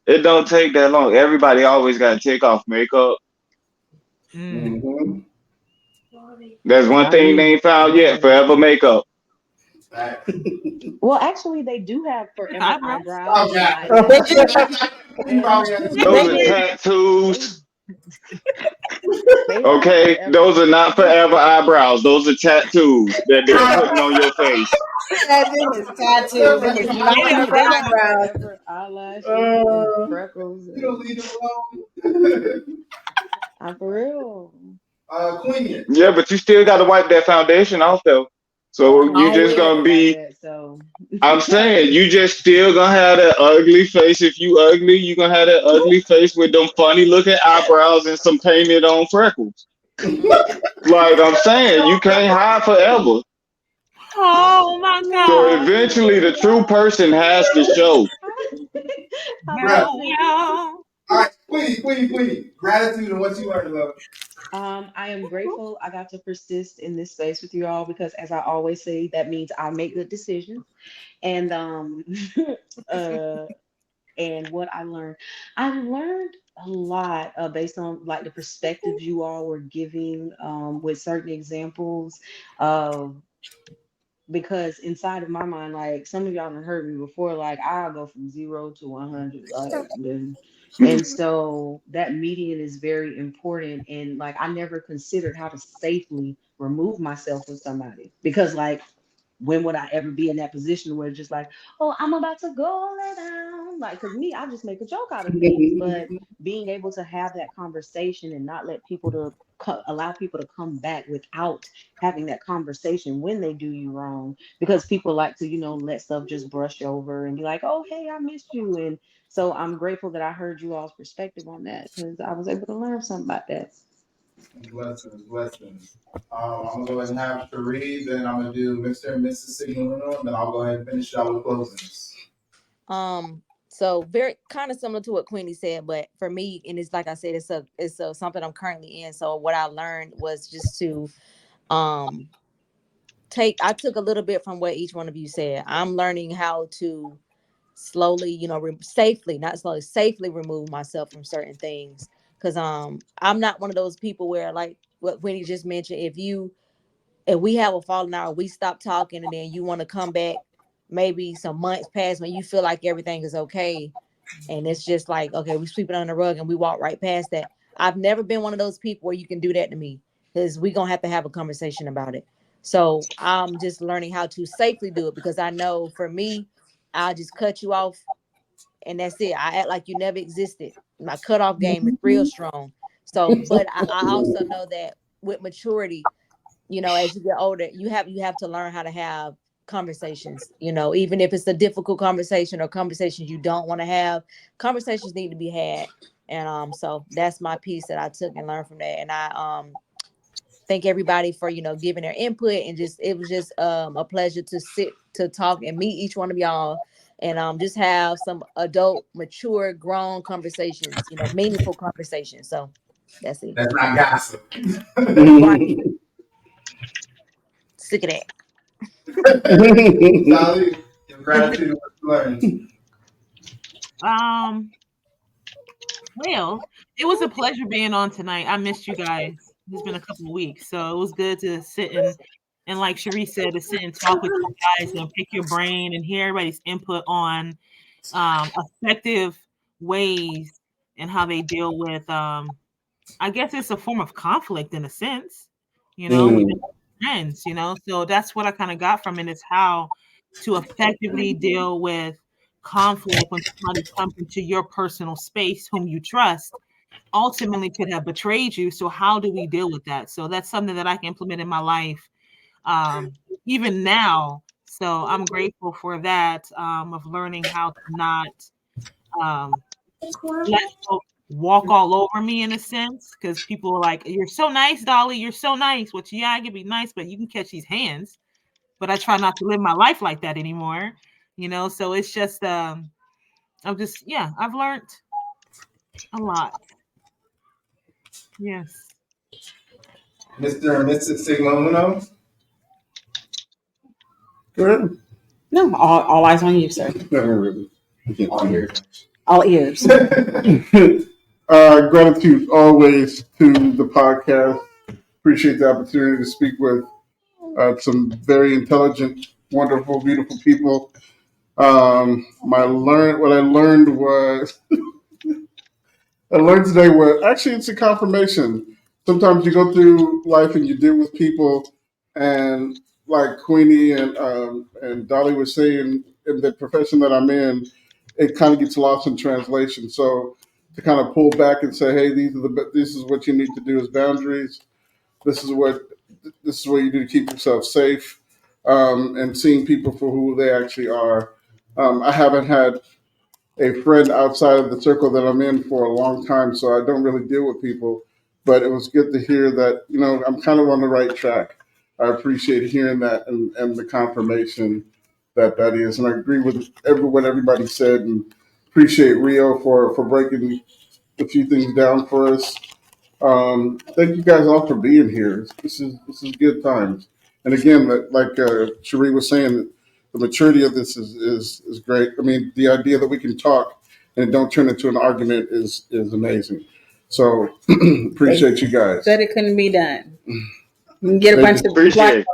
it don't take that long. Everybody always got to take off makeup. Mm. Mm-hmm. That's one Not thing they me. ain't found yet. Mm-mm. Forever makeup. Facts. Well, actually, they do have forever Eyebrows. Oh eyebrows. God. They Yes, do. You and probably had to Those They are do. they tattoos. they have Okay, forever those are not forever eyebrows. Those are tattoos that they're putting on your face. That is tattoos. It is not It is they have forever. eyebrows. forever eyelashes and freckles You don't and leave them alone. I'm for real. Queen. Yeah, but you still got to wipe that foundation off though. Oh, So I you don't just wear gonna it like be. that, so I'm saying you just still gonna have that ugly face. If you ugly, you gonna have that ugly face with them funny looking eyebrows and some painted on freckles. Like I'm saying, you can't hide forever. Oh my So god. eventually, the true person has to show. how Bruh. about Well, this? well. All right, Queen. Gratitude and what you learned, love. I am grateful I got to persist in this space with you all because, as I always say, that means I make good decisions. And uh, And what I learned a lot based on like the perspectives you all were giving with certain examples of because inside of my mind, like some of y'all have heard me before, like I'll go from 0 to 100, and so that median is very important. And like I never considered how to safely remove myself from somebody because like when would I ever be in that position where it's just like, oh, I'm about to go lay down? Like, because me, I just make a joke out of things. But being able to have that conversation and not let people to allow people to come back without having that conversation when they do you wrong, because people like to, let stuff just brush over and be like, oh, hey, I missed you. And so I'm grateful that I heard you all's perspective on that because I was able to learn something about that. Blessings, blessings. I'm gonna go ahead and have Cherie, then I'm gonna do Mr. and Mrs. Signorino, and then I'll go ahead and finish out with closings. So very kind of similar to what Queenie said, but for me, and it's like I said, it's something I'm currently in. So what I learned was just to um I took a little bit from what each one of you said. I'm learning how to slowly, safely, not slowly, safely remove myself from certain things. Cause I'm not one of those people where like what Queenie just mentioned, if we have a falling out, we stop talking, and then you want to come back, maybe some months pass when you feel like everything is okay, and it's just like, okay, we sweep it under the rug and we walk right past that. I've never been one of those people where you can do that to me, because we're gonna have a conversation about it. So I'm just learning how to safely do it, because I know for me, I'll just cut you off and that's it. I act like you never existed. My cutoff game is real strong. So, but I also know that with maturity, as you get older, you have to learn how to have conversations, even if it's a difficult conversation or conversations you don't want to have. Conversations need to be had. And so that's my piece that I took and learned from that. And I thank everybody for giving their input, and just it was just a pleasure to sit to talk and meet each one of y'all, and just have some adult, mature, grown conversations, meaningful conversations. So that's it. That's not gossip. Right. Sick of that. Dolly, your gratitude and what you learned. Um, well, it was a pleasure being on tonight. I missed you guys. It's been a couple of weeks, so it was good to sit and like Cherie said, to sit and talk with you guys and pick your brain and hear everybody's input on effective ways and how they deal with I guess it's a form of conflict in a sense, with friends, so that's what I kind of got from it, is how to effectively deal with conflict when somebody comes into your personal space whom you trust ultimately could have betrayed you. So how do we deal with that? So that's something that I can implement in my life even now. So I'm grateful for that, of learning how to not um, let folk walk all over me in a sense, because people are like, "You're so nice, Dolly. You're so nice." Which, yeah, I can be nice, but you can catch these hands. But I try not to live my life like that anymore. So it's just I've learned a lot. Yes. Mr. and Mrs. Signorino. Good. No, all eyes on you, sir. No, really. All ears. All ears. Gratitude always to the podcast. Appreciate the opportunity to speak with some very intelligent, wonderful, beautiful people. What I learned was I learned today was actually it's a confirmation. Sometimes you go through life and you deal with people, and like Queenie and Dolly was saying, in the profession that I'm in, it kind of gets lost in translation. So to kind of pull back and say, hey, this is what you need to do as boundaries. This is what you do to keep yourself safe, and seeing people for who they actually are. I haven't had a friend outside of the circle that I'm in for a long time, so I don't really deal with people. But it was good to hear that, I'm kind of on the right track. I appreciate hearing that and the confirmation that is. And I agree with what everybody said, and appreciate Rio for breaking a few things down for us. Thank you guys all for being here. This is good times. And again, like Cherie was saying, the maturity of this is great. I mean, the idea that we can talk and don't turn into an argument is amazing. So appreciate you guys. Said it couldn't be done. You can get a bunch of black Appreciate.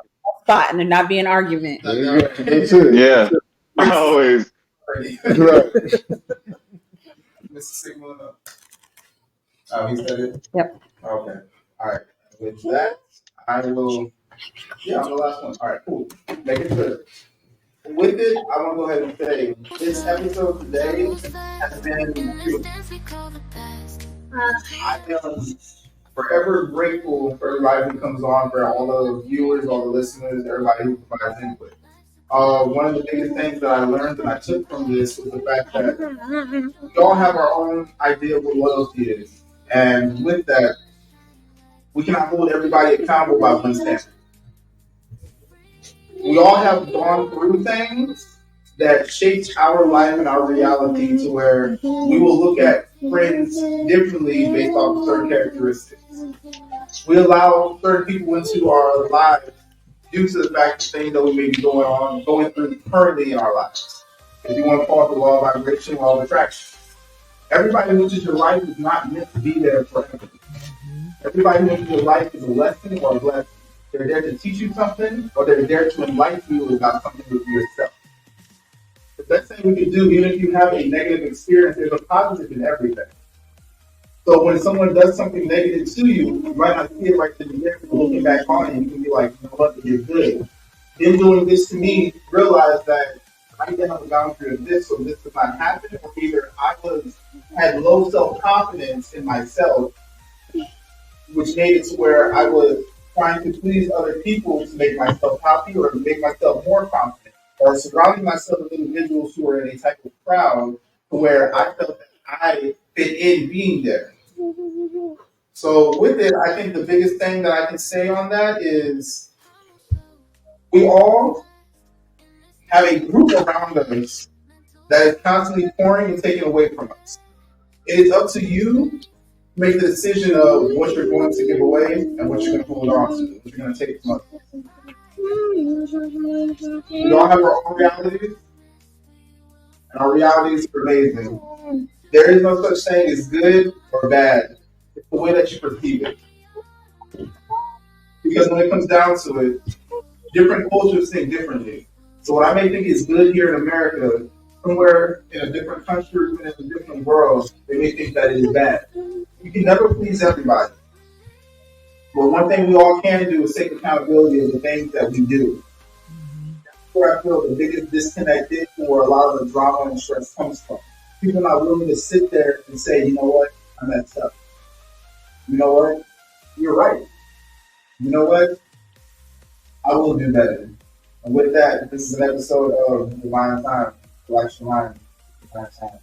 spot and there not be an argument. There you go. That's it. Yeah. Always. Right. Mr. Sigma. Oh, he said it? Yep. Okay. All right. With that, I will. Yeah, I'm the last one. All right, cool. Make it good. With it, I want to go ahead and say this episode today has been beautiful. I am forever grateful for everybody who comes on, for all the viewers, all the listeners, everybody who provides input. One of the biggest things that I learned and I took from this was the fact that we all have our own idea of what loyalty is. And with that, we cannot hold everybody accountable by one standard. We all have gone through things that shaped our life and our reality to where we will look at friends differently based off of certain characteristics. We allow certain people into our lives due to the fact of things that we may be going through currently in our lives. If you want to call it the law of vibration, law of attraction. Everybody who enters your life is not meant to be there forever. Everybody who enters your life is a lesson or a blessing. They're there to teach you something, or they're there to enlighten you about something with yourself. The best thing we can do, even if you have a negative experience, there's a positive in everything. So when someone does something negative to you, you might not see it right then and there, but looking back on it, you can be like, you know what, you're good. Them doing this to me, realize that I didn't have a boundary of this, so this did not happen, or either I had low self-confidence in myself, which made it to where I was trying to please other people to make myself happy or to make myself more confident, or surrounding myself with individuals who were in a type of crowd to where I felt that I fit in being there. So with it, I think the biggest thing that I can say on that is we all have a group around us that is constantly pouring and taking away from us. It is up to you to make the decision of what you're going to give away and what you're going to hold on to, what you're going to take from others. We all have our own realities, and our realities are amazing. There is no such thing as good or bad. It's the way that you perceive it. Because when it comes down to it, different cultures think differently. So what I may think is good here in America, somewhere in a different country, in a different world, they may think that it is bad. You can never please everybody. But one thing we all can do is take accountability of the things that we do. That's where I feel the biggest disconnect is where a lot of the drama and stress comes from. People are not willing to sit there and say, you know what, I messed up. You know what, you're right. You know what, I will do better. And with that, this is an episode of Divine Time. Divine Time.